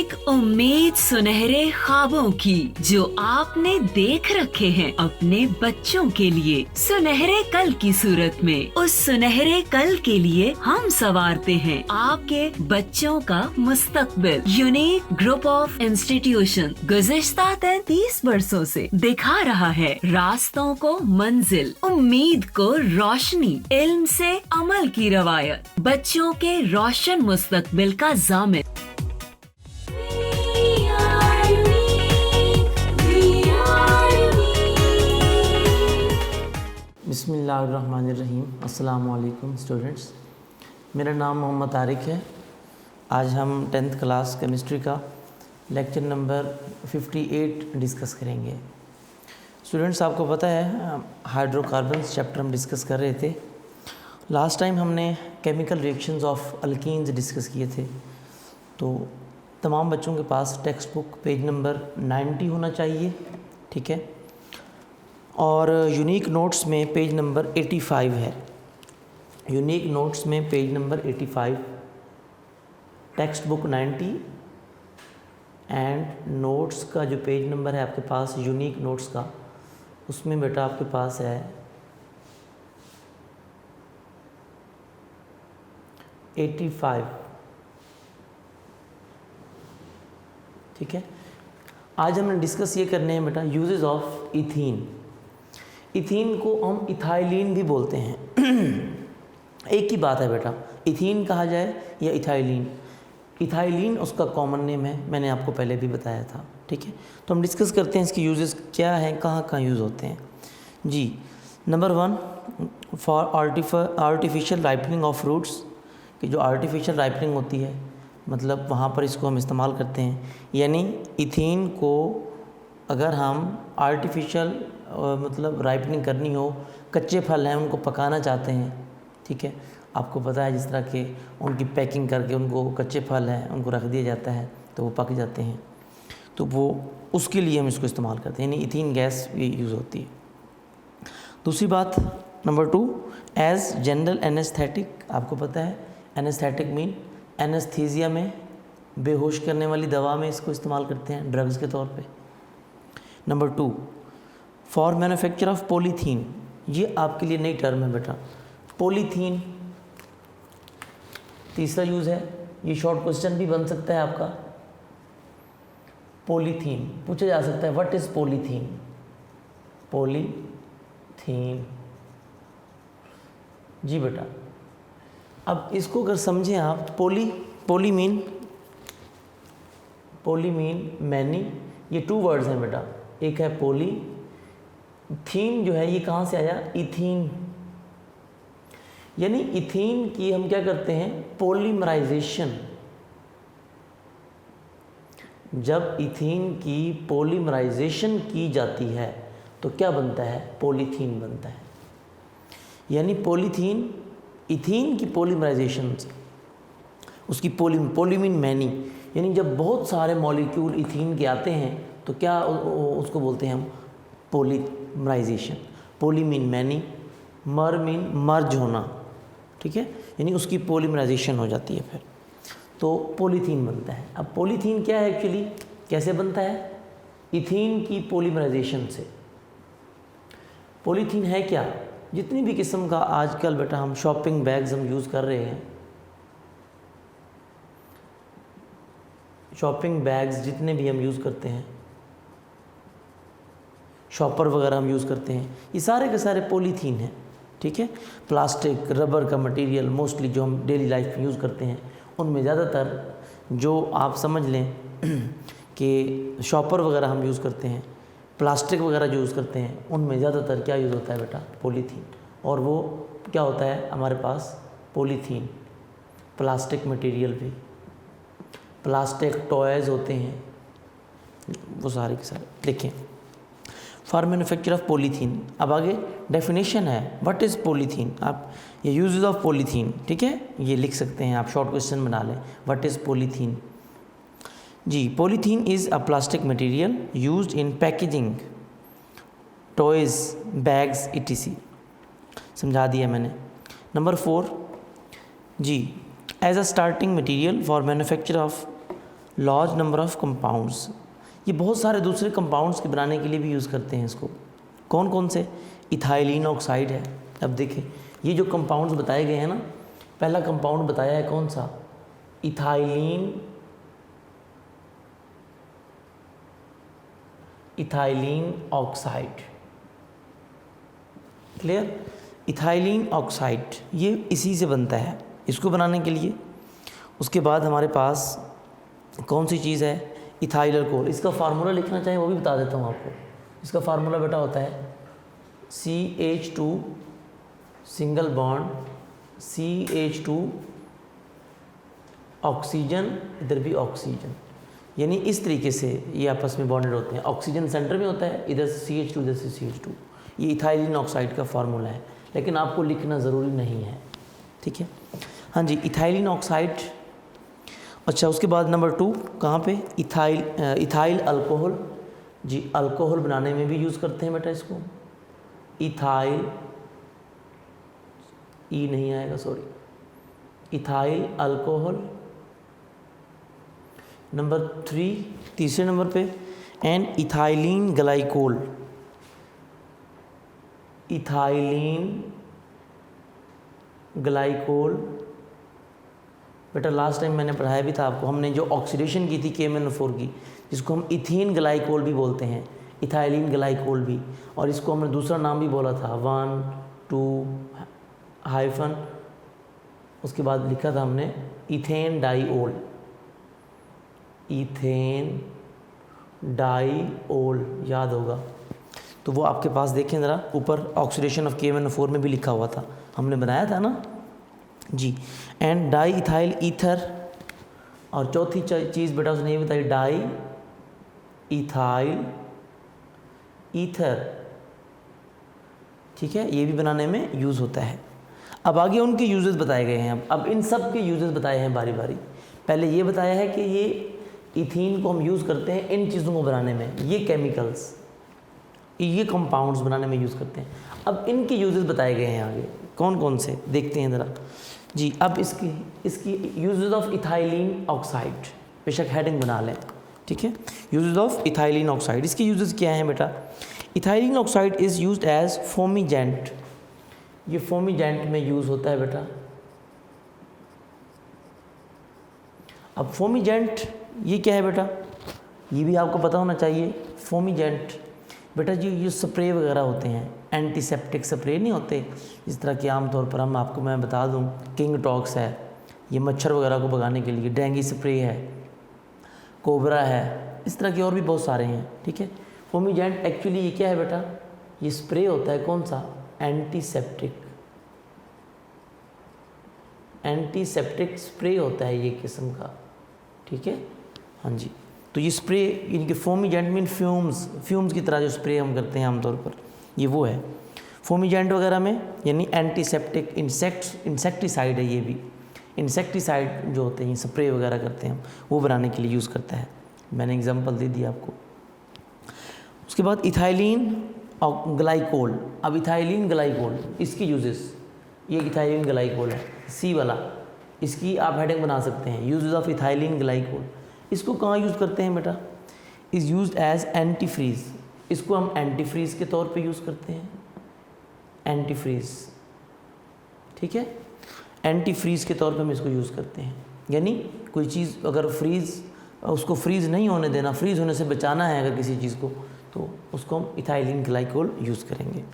एक उम्मीद सुनहरे ख्वाबों की जो आपने देख रखे हैं अपने बच्चों के लिए, सुनहरे कल की सूरत में। उस सुनहरे कल के लिए हम संवारते हैं आपके बच्चों का मुस्तकबिल। यूनिक ग्रुप ऑफ इंस्टीट्यूशन गुज़िश्ता 33 वर्षों से दिखा रहा है रास्तों को मंजिल, उम्मीद को रोशनी, इल्म से अमल की रवायत, बच्चों के रोशन मुस्तकबिल का जामिन। बिस्मिल्लाहिर्रहमानिर्रहीम। अस्सलामु अलैकुम स्टूडेंट्स, मेरा नाम मोहम्मद तारिक है। आज हम 10th क्लास केमिस्ट्री का लेक्चर नंबर 58 डिस्कस करेंगे। स्टूडेंट्स, आपको पता है हाइड्रोकार्बन्स चैप्टर हम डिस्कस कर रहे थे। लास्ट टाइम हमने chemical reactions of alkenes discuss किए थे। तो तमाम बच्चों के पास टेक्स्ट बुक पेज नंबर 90 होना चाहिए, ठीक है। और यूनिक नोट्स में पेज नंबर 85 है। यूनिक नोट्स में page number 85, text book 90 and notes का जो पेज नंबर है आपके पास यूनिक नोट्स का, उसमें बेटा आपके पास है 85, ठीक है। आज हमने डिस्कस ये करने हैं बेटा यूजेस ऑफ इथीन। इथीन को हम इथाइलिन भी बोलते हैं। एक ही बात है बेटा, इथीन कहा जाए या इथाइलिन। इथाइलिन उसका कॉमन नेम है, मैंने आपको पहले भी बताया था, ठीक है। तो हम डिस्कस करते हैं इसके यूजेस क्या हैं, कहाँ कहाँ यूज़ होते हैं जी। Number 1, for artificial ripening of fruits, कि जो आर्टिफिशियल राइपनिंग होती है मतलब वहाँ पर इसको हम इस्तेमाल करते हैं। यानी इथीन को अगर हम आर्टिफिशियल मतलब राइपनिंग करनी हो, कच्चे फल हैं उनको पकाना चाहते हैं, ठीक है। आपको पता है जिस तरह के उनकी पैकिंग करके उनको, कच्चे फल हैं उनको रख दिया जाता है तो वो पक जाते हैं, तो वो उसके लिए हम इसको इस्तेमाल करते हैं, यानी इथीन गैस ये यूज़ होती है। दूसरी बात नंबर 2, एज जनरल एनेस्थेटिक। आपको पता है एनेस्थेटिक मीन एनेस्थीसिया में, बेहोश करने वाली दवा में इसको इस्तेमाल करते हैं ड्रग्स के तौर पे। Number 2, for manufacture of polythene. ये आपके लिए नई टर्म है बेटा, पॉलीथीन तीसरा यूज़ है। ये शॉर्ट क्वेश्चन भी बन सकता है आपका। पॉलीथीन पूछा जा सकता है, व्हाट इज़ पॉलीथीन। पॉलीथीन जी बेटा। अब इसको अगर समझें आप, पोली मीन मैनी, ये 2 वर्ड्स हैं बेटा। एक है पोली, थीन जो है ये कहाँ से आया, इथीन। यानी इथीन की हम क्या करते हैं, पॉलीमराइजेशन। जब इथीन की पॉलीमराइजेशन की जाती है तो क्या बनता है, पॉलीथीन बनता है। यानी पॉलीथीन इथीन की पॉलीमराइजेशन से उसकी पोलीमीन मैनी, यानी जब बहुत सारे मॉलिक्यूल इथीन के आते हैं तो क्या उसको बोलते हैं हम, पॉलीमराइजेशन। पोलीमीन मैनी, मर मीन मर्ज होना, ठीक है, यानी उसकी पॉलीमराइजेशन हो जाती है फिर तो पॉलीथीन बनता है। अब पॉलीथीन क्या है एक्चुअली, कैसे बनता है, इथीन की पॉलीमराइजेशन से। पॉलीथीन है क्या, जितनी भी किस्म का आजकल बेटा हम शॉपिंग बैग्स हम यूज़ कर रहे हैं, शॉपिंग बैग्स जितने भी हम यूज़ करते हैं, शॉपर वगैरह हम यूज़ करते हैं, ये सारे के सारे पॉलीथीन हैं, ठीक है। प्लास्टिक, रबर का मटेरियल मोस्टली जो हम डेली लाइफ में यूज़ करते हैं, उनमें ज़्यादातर जो आप समझ लें कि शॉपर वगैरह हम यूज़ करते हैं, प्लास्टिक वगैरह जो यूज़ करते हैं, उनमें ज़्यादातर क्या यूज़ होता है बेटा, पॉलीथीन। और वो क्या होता है हमारे पास, पॉलीथीन। प्लास्टिक मटेरियल भी, प्लास्टिक टॉयज़ होते हैं, वो सारे के सारे। देखें, फॉर मैन्युफैक्चर ऑफ पॉलीथीन। अब आगे डेफिनेशन है, व्हाट इज़ पॉलीथीन। आप ये यूजेस ऑफ पॉलीथीन, ठीक है, ये लिख सकते हैं आप, शॉर्ट क्वेश्चन बना लें, व्हाट इज़ पॉलीथीन जी। Polythene is a plastic material used in packaging, toys, bags etc। समझा दिया मैंने। नंबर 4 जी, as a starting material for manufacture of large number of compounds, ये बहुत सारे दूसरे कंपाउंड्स के बनाने के लिए भी यूज़ करते हैं इसको। कौन कौन से? इथाइलिन ऑक्साइड है। अब देखें ये जो कंपाउंड्स बताए गए हैं ना, पहला कंपाउंड बताया है कौन सा? Ethylene oxide. Clear? Ethylene oxide ये इसी से बनता है, इसको बनाने के लिए। उसके बाद हमारे पास कौन सी चीज़ है? Ethyl alcohol. इसका फार्मूला लिखना चाहें वो भी बता देता हूँ आपको। इसका फार्मूला बेटा होता है CH2 single bond CH2 oxygen, इधर भी ऑक्सीजन, यानी इस तरीके से ये आपस में बॉन्डेड होते हैं। ऑक्सीजन सेंटर में होता है, इधर से CH2 इधर से CH2। ये इथाइलिन ऑक्साइड का फार्मूला है, लेकिन आपको लिखना ज़रूरी नहीं है, ठीक है। हाँ जी, इथाइलिन ऑक्साइड। अच्छा, उसके बाद नंबर 2 कहाँ पे? Ethyl alcohol. जी, अल्कोहल बनाने में भी यूज़ करते हैं बेटा इसको। इथाइल, ई नहीं आएगा, सॉरी, इथाइल अल्कोहल। नंबर 3, तीसरे नंबर पे, and ethylene glycol. Ethylene glycol बेटा लास्ट टाइम मैंने पढ़ाया भी था आपको, हमने जो ऑक्सीडेशन की थी KMnO4 की, जिसको हम इथीन ग्लाइकोल भी बोलते हैं, इथाइलिन ग्लाइकोल भी, और इसको हमने दूसरा नाम भी बोला था 1 2 हाइफन, उसके बाद लिखा था हमने इथेन डाइओल। इथेन डाइओल याद होगा, तो वो आपके पास देखें ज़रा, ऊपर ऑक्सीडेशन ऑफ KMnO4 में भी लिखा हुआ था, हमने बनाया था ना जी। एंड डाई इथाइल ईथर, और चौथी चीज़ बेटा उसने ये बताई, डाई इथाइल ईथर, ठीक है, ये भी बनाने में यूज़ होता है। अब आगे उनके यूजेस बताए गए हैं। अब इन सब के यूजेस बताए हैं बारी बारी। पहले ये बताया है कि ये इथीन को हम यूज़ करते हैं इन चीज़ों को बनाने में, ये केमिकल्स, ये कंपाउंड्स बनाने में यूज़ करते हैं। अब इनके यूजेस बताए गए हैं आगे, कौन कौन से देखते हैं ज़रा जी। अब इसकी यूजेस ऑफ इथाइलिन ऑक्साइड, बेशक हेडिंग बना लें, ठीक है। यूजेस ऑफ इथाइलिन ऑक्साइड, इसके यूजेस क्या हैं बेटा? Ethylene oxide is used as fumigant. ये फोमिजेंट में यूज़ होता है बेटा। अब फोमिजेंट ये क्या है बेटा? ये भी आपको पता होना चाहिए। फोमिजेंट बेटा जी ये स्प्रे वगैरह होते हैं, एंटीसेप्टिक स्प्रे नहीं होते, इस तरह के आमतौर पर हम आपको मैं बता दूं, किंग टॉक्स है, ये मच्छर वगैरह को भगाने के लिए, डेंगू स्प्रे है, कोबरा है, इस तरह के और भी बहुत सारे हैं, ठीक है। फोमिजेंट एक्चुअली ये क्या है बेटा? ये स्प्रे होता है, कौन सा? एंटीसेप्टिक, एंटीसेप्टिक स्प्रे होता है ये किस्म का, ठीक है। हाँ जी, तो ये स्प्रे इनके फोमिजेंट मीन फ्यूम्स की तरह जो स्प्रे हम करते हैं आमतौर पर, ये वो है फोमिजेंट वगैरह में, यानी एंटीसेप्टिक इंसेक्टिसाइड है। ये भी इंसेक्टिसाइड जो होते हैं, स्प्रे वगैरह करते हैं हम, वो बनाने के लिए यूज़ करता है। मैंने एग्जांपल दे दिया आपको। उसके बाद इथाइलिन ग्लाइकोल। अब इथाइलिन ग्लाइकोल, इसकी यूजेस, ये इथाइलिन ग्लाइकोल है, सी वाला, इसकी आप हेडिंग बना सकते हैं, यूजेस ऑफ इथाइलिन ग्लाइकोल। इसको कहाँ यूज़ करते हैं बेटा? Is used as antifreeze. इसको हम एंटीफ्रीज के तौर पे यूज़ करते हैं, एंटीफ्रीज, ठीक है। एंटीफ्रीज के तौर पे हम इसको यूज़ करते हैं, यानी कोई चीज़ अगर उसको फ्रीज़ नहीं होने देना, फ्रीज़ होने से बचाना है अगर किसी चीज़ को, तो उसको हम इथाइलिन ग्लाइकोल यूज़ करेंगे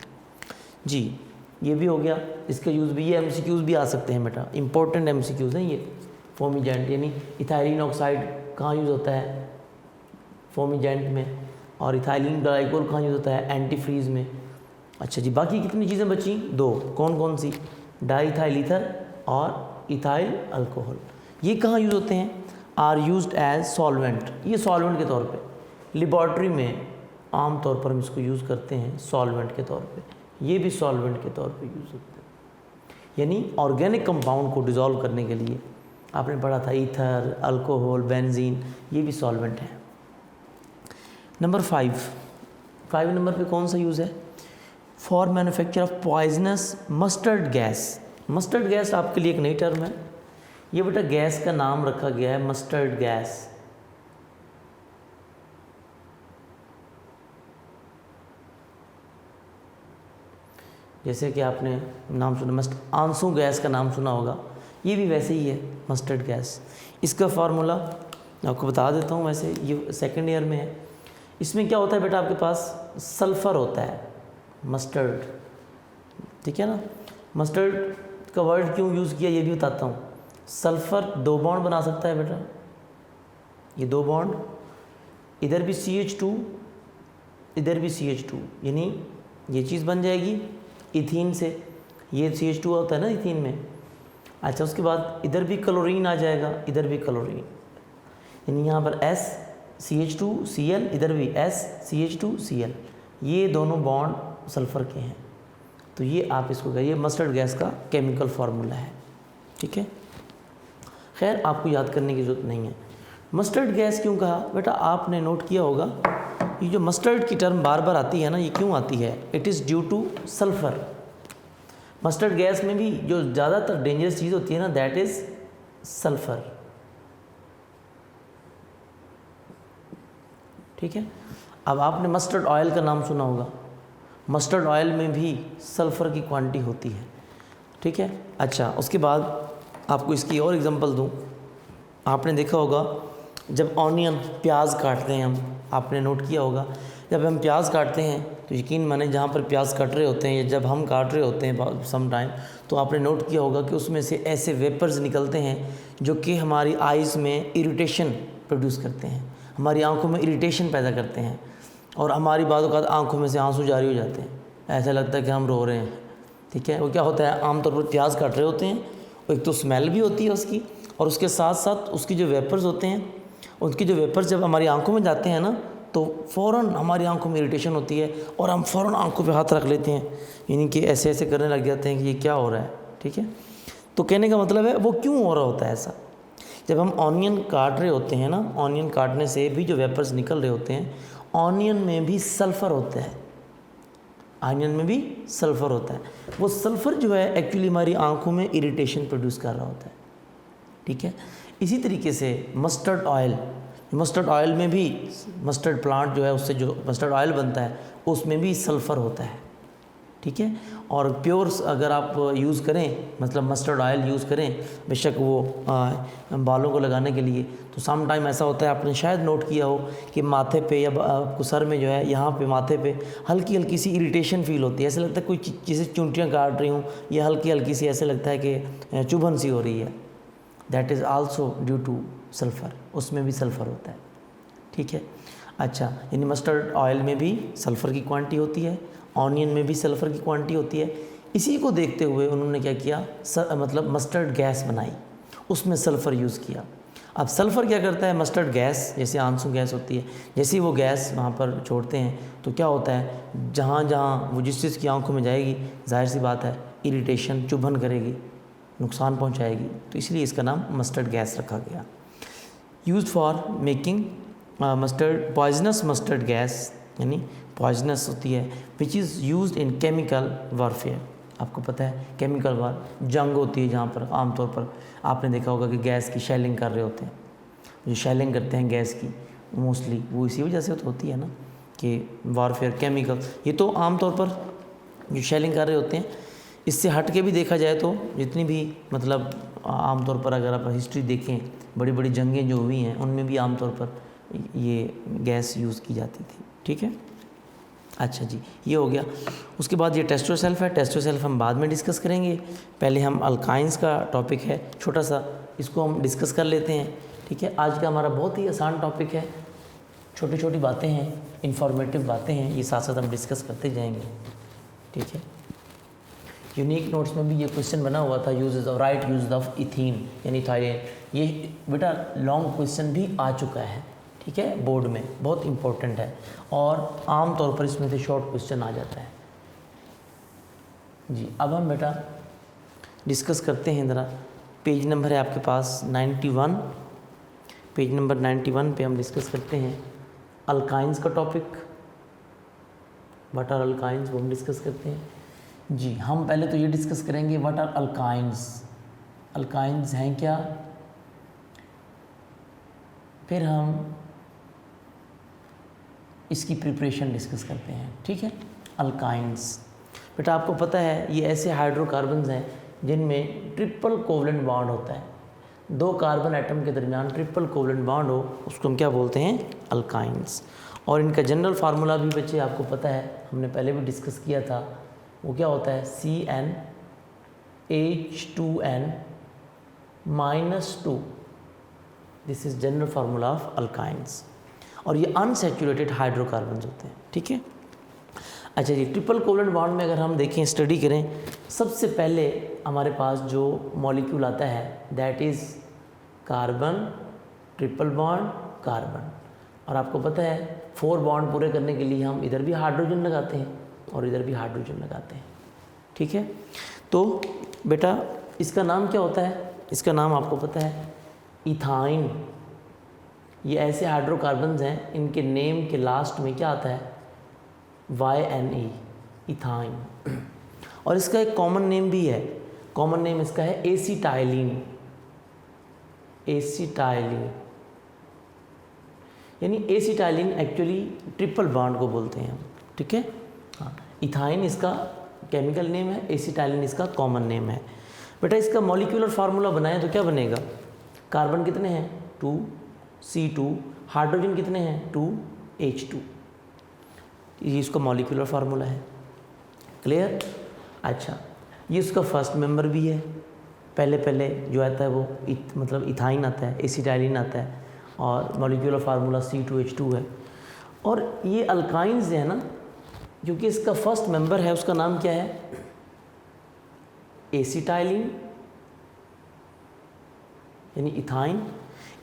जी। ये भी हो गया, इसका यूज़ भी, ये MCQs भी आ सकते हैं बेटा, इंपॉर्टेंट MCQs हैं ये। फोमिजेंट यानी इथाइलिन ऑक्साइड कहाँ यूज़ होता है? फोमिजेंट में। और इथाइलिन ग्लाइकोल कहाँ यूज़ होता है? एंटीफ्रीज में। अच्छा जी, बाकी कितनी चीज़ें बची? 2। कौन कौन सी? डाईइथाइल ईथर और इथाइल अल्कोहल। ये कहाँ यूज़ होते हैं? Are used as solvent. ये सॉल्वेंट के तौर पे लेबॉर्ट्री में आम तौर पर हम इसको यूज़ करते हैं सॉल्वेंट के तौर पे। ये भी सॉल्वेंट के तौर पे यूज़ होते हैं, यानी ऑर्गेनिक कंपाउंड को डिज़ोल्व करने के लिए। आपने पढ़ा था ईथर, अल्कोहल, बेंजीन, ये भी सॉल्वेंट है। नंबर 5 नंबर पे कौन सा यूज़ है? For manufacture of poisonous mustard gas. Mustard gas आपके लिए एक नई टर्म है। ये बेटा गैस का नाम रखा गया है मस्टर्ड गैस। जैसे कि आपने नाम सुना आंसू गैस का नाम सुना होगा, ये भी वैसे ही है मस्टर्ड गैस। इसका फार्मूला आपको बता देता हूँ, वैसे ये सेकेंड ईयर में है। इसमें क्या होता है बेटा, आपके पास सल्फ़र होता है मस्टर्ड, ठीक है ना। मस्टर्ड का वर्ड क्यों यूज़ किया ये भी बताता हूँ। सल्फ़र 2 बॉन्ड बना सकता है बेटा, ये 2 बॉन्ड, इधर भी CH2 इधर भी CH2, यानी ये चीज़ बन जाएगी इथीन से, ये CH2 होता है ना इथीन में। अच्छा, उसके बाद इधर भी क्लोरीन आ जाएगा, इधर भी क्लोरीन, यानी यहाँ पर SCH2Cl, इधर भी SCH2Cl, ये दोनों बॉन्ड सल्फ़र के हैं। तो ये आप इसको कहिए मस्टर्ड गैस का केमिकल फार्मूला है, ठीक है। खैर आपको याद करने की ज़रूरत नहीं है। मस्टर्ड गैस क्यों कहा बेटा, आपने नोट किया होगा ये जो मस्टर्ड की टर्म बार बार आती है ना, ये क्यों आती है? It is due to sulphur. Mustard gas में भी जो ज़्यादातर डेंजरस चीज़ होती है ना, दैट इज़ सल्फ़र, ठीक है। अब आपने मस्टर्ड ऑयल का नाम सुना होगा, मस्टर्ड ऑयल में भी सल्फ़र की क्वांटिटी होती है, ठीक है। अच्छा, उसके बाद आपको इसकी और एग्जांपल दूं, आपने देखा होगा जब ऑनियन प्याज काटते हैं हम, आपने नोट किया होगा जब हम प्याज काटते हैं तो यकीन माने जहाँ पर प्याज कट रहे होते हैं या जब हम काट रहे होते हैं सम टाइम, तो आपने नोट किया होगा कि उसमें से ऐसे वेपर्स निकलते हैं जो कि हमारी आइज़ में इरिटेशन प्रोड्यूस करते हैं, हमारी आंखों में इरिटेशन पैदा करते हैं, और हमारी बातों का आंखों में से आंसू जारी हो जाते हैं, ऐसा लगता है कि हम रो रहे हैं, ठीक है। वो क्या होता है, आमतौर पर प्याज काट रहे होते हैं, एक तो स्मेल भी होती है उसकी, और उसके साथ साथ उसकी जो वेपर्स होते हैं, उनकी जो वेपर्स जब हमारी आंखों में जाते हैं ना, तो फ़ौरन हमारी आंखों में इरिटेशन होती है और हम फ़ौरन आंखों पे हाथ रख लेते हैं, यानी कि ऐसे ऐसे करने लग जाते हैं कि ये क्या हो रहा है, ठीक है। तो कहने का मतलब है वो क्यों हो रहा होता है ऐसा, जब हम ऑनियन काट रहे होते हैं ना, ऑनियन काटने से भी जो वेपर्स निकल रहे होते हैं, ऑनियन में भी सल्फ़र होता है, ऑनियन में भी सल्फ़र होता है। वो सल्फ़र जो है एक्चुअली हमारी आंखों में इरिटेशन प्रोड्यूस कर रहा होता है, ठीक है। इसी तरीके से मस्टर्ड ऑयल में भी, मस्टर्ड प्लांट जो है उससे जो मस्टर्ड ऑयल बनता है उसमें भी सल्फ़र होता है, ठीक है। और प्योर अगर आप यूज़ करें, मतलब मस्टर्ड ऑयल यूज़ करें, बेशक वो बालों को लगाने के लिए, तो सम टाइम ऐसा होता है, आपने शायद नोट किया हो कि माथे पे या आपको सर में जो है यहाँ पे माथे पे हल्की हल्की सी इरिटेशन फील होती है, ऐसा लगता है कोई जैसे चूंटियाँ काट रही हूँ, या हल्की हल्की सी ऐसे लगता है कि चुभन सी हो रही है, that is also due to sulphur, उसमें भी सल्फ़र होता है, ठीक है। अच्छा, यानी मस्टर्ड ऑयल में भी सल्फ़र की क्वांटिटी होती है, ऑनियन में भी सल्फ़र की क्वांटिटी होती है। इसी को देखते हुए उन्होंने क्या किया, मतलब मस्टर्ड गैस बनाई, उसमें सल्फ़र यूज़ किया। अब सल्फ़र क्या करता है, मस्टर्ड गैस जैसे आंसू गैस होती है, जैसे ही वो गैस वहाँ पर छोड़ते हैं तो क्या होता है, जहाँ जहाँ वो जिस चीज़ की आंखों में जाएगी, जाहिर सी बात है इरिटेशन, चुभन करेगी, नुकसान पहुँचाएगी, तो इसलिए इसका नाम मस्टर्ड गैस रखा गया। Used for making mustard, poisonous mustard gas, यानी पॉइजनस होती है, which is used in chemical warfare. आपको पता है केमिकल वार जंग होती है, जहाँ पर आमतौर पर आपने देखा होगा कि गैस की शेलिंग कर रहे होते हैं, जो शेलिंग करते हैं गैस की मोस्टली वो इसी वजह से तो होती है ना, कि वारफेयर केमिकल, ये तो आमतौर पर जो शेलिंग कर रहे होते हैं। इससे हट के भी देखा जाए तो जितनी भी मतलब आमतौर पर अगर आप हिस्ट्री देखें, बड़ी बड़ी जंगें जो हुई हैं उनमें भी आमतौर पर ये गैस यूज़ की जाती थी, ठीक है। अच्छा जी, ये हो गया। उसके बाद ये टेस्टोसेल्फ है, टेस्टोसेल्फ हम बाद में डिस्कस करेंगे, पहले हम अल्काइंस का टॉपिक है छोटा सा, इसको हम डिस्कस कर लेते हैं, ठीक है। आज का हमारा बहुत ही आसान टॉपिक है, छोटी छोटी बातें हैं, इंफॉर्मेटिव बातें हैं, ये साथ साथ हम डिस्कस करते जाएंगे, ठीक है। यूनिक नोट्स में भी ये क्वेश्चन बना हुआ था, uses of right use of ethene यानी थायरेन, ये बेटा लॉन्ग क्वेश्चन भी आ चुका है, ठीक है, बोर्ड में बहुत इंपॉर्टेंट है, और आम तौर पर इसमें से शॉर्ट क्वेश्चन आ जाता है जी। अब हम बेटा डिस्कस करते हैं, ज़रा पेज नंबर है आपके पास 91, पेज नंबर 91 पे हम डिस्कस करते हैं अल्काइंस का टॉपिक, व्हाट आर अल्काइंस, वो हम डिस्कस करते हैं जी। हम पहले तो ये डिस्कस करेंगे व्हाट आर अल्काइंस, अल्काइंस हैं क्या, फिर हम इसकी प्रिपरेशन डिस्कस करते हैं, ठीक है। अल्काइंस, बेटा आपको पता है ये ऐसे हाइड्रोकार्बन्स हैं जिनमें ट्रिपल कोवलेंट बॉन्ड होता है, 2 कार्बन एटम के दरमियान ट्रिपल कोवलेंट बॉन्ड हो, उसको हम क्या बोलते हैं? अल्काइंस। और इनका जनरल फार्मूला भी बच्चे आपको पता है, हमने पहले भी डिस्कस किया था, वो क्या होता है? CnH2n-2। This is general formula of alkynes. और ये अनसैचुरेटेड हाइड्रोकार्बन्स होते हैं, ठीक है। अच्छा जी, ट्रिपल कोवलेंट बॉन्ड में अगर हम देखें, स्टडी करें, सबसे पहले हमारे पास जो मॉलिक्यूल आता है that is carbon, triple bond, carbon. और आपको पता है 4 बॉन्ड पूरे करने के लिए हम इधर भी हाइड्रोजन लगाते हैं और इधर भी हाइड्रोजन लगाते हैं, ठीक है। तो बेटा इसका नाम क्या होता है? इसका नाम आपको पता है इथाइन। ये ऐसे हाइड्रोकार्बन्स हैं, इनके नेम के लास्ट में क्या आता है? YNE, ethyne. और इसका एक कॉमन नेम भी है, कॉमन नेम इसका है एसीटाइलिन। एसीटाइलिन यानी एसीटाइलिन एक्चुअली ट्रिपल बॉन्ड को बोलते हैं हम, ठीक है। हाँ, इथाइन इसका केमिकल नेम है, एसीटाइलिन इसका कॉमन नेम है। बेटा इसका मॉलिक्यूलर फार्मूला बनाएं तो क्या बनेगा? कार्बन कितने हैं? 2C2, हाइड्रोजन कितने हैं? 2H2। ये इसका मॉलिक्यूलर फार्मूला है, क्लियर। अच्छा, ये इसका फर्स्ट मेंबर भी है, पहले जो आता है वो मतलब इथाइन आता है, एसीटाइलिन आता है, और मॉलिक्यूलर फार्मूला C2H2 है। और ये अल्काइंस है ना, क्योंकि इसका फर्स्ट मेंबर है, उसका नाम क्या है? एसीटाइलिन यानी इथाइन।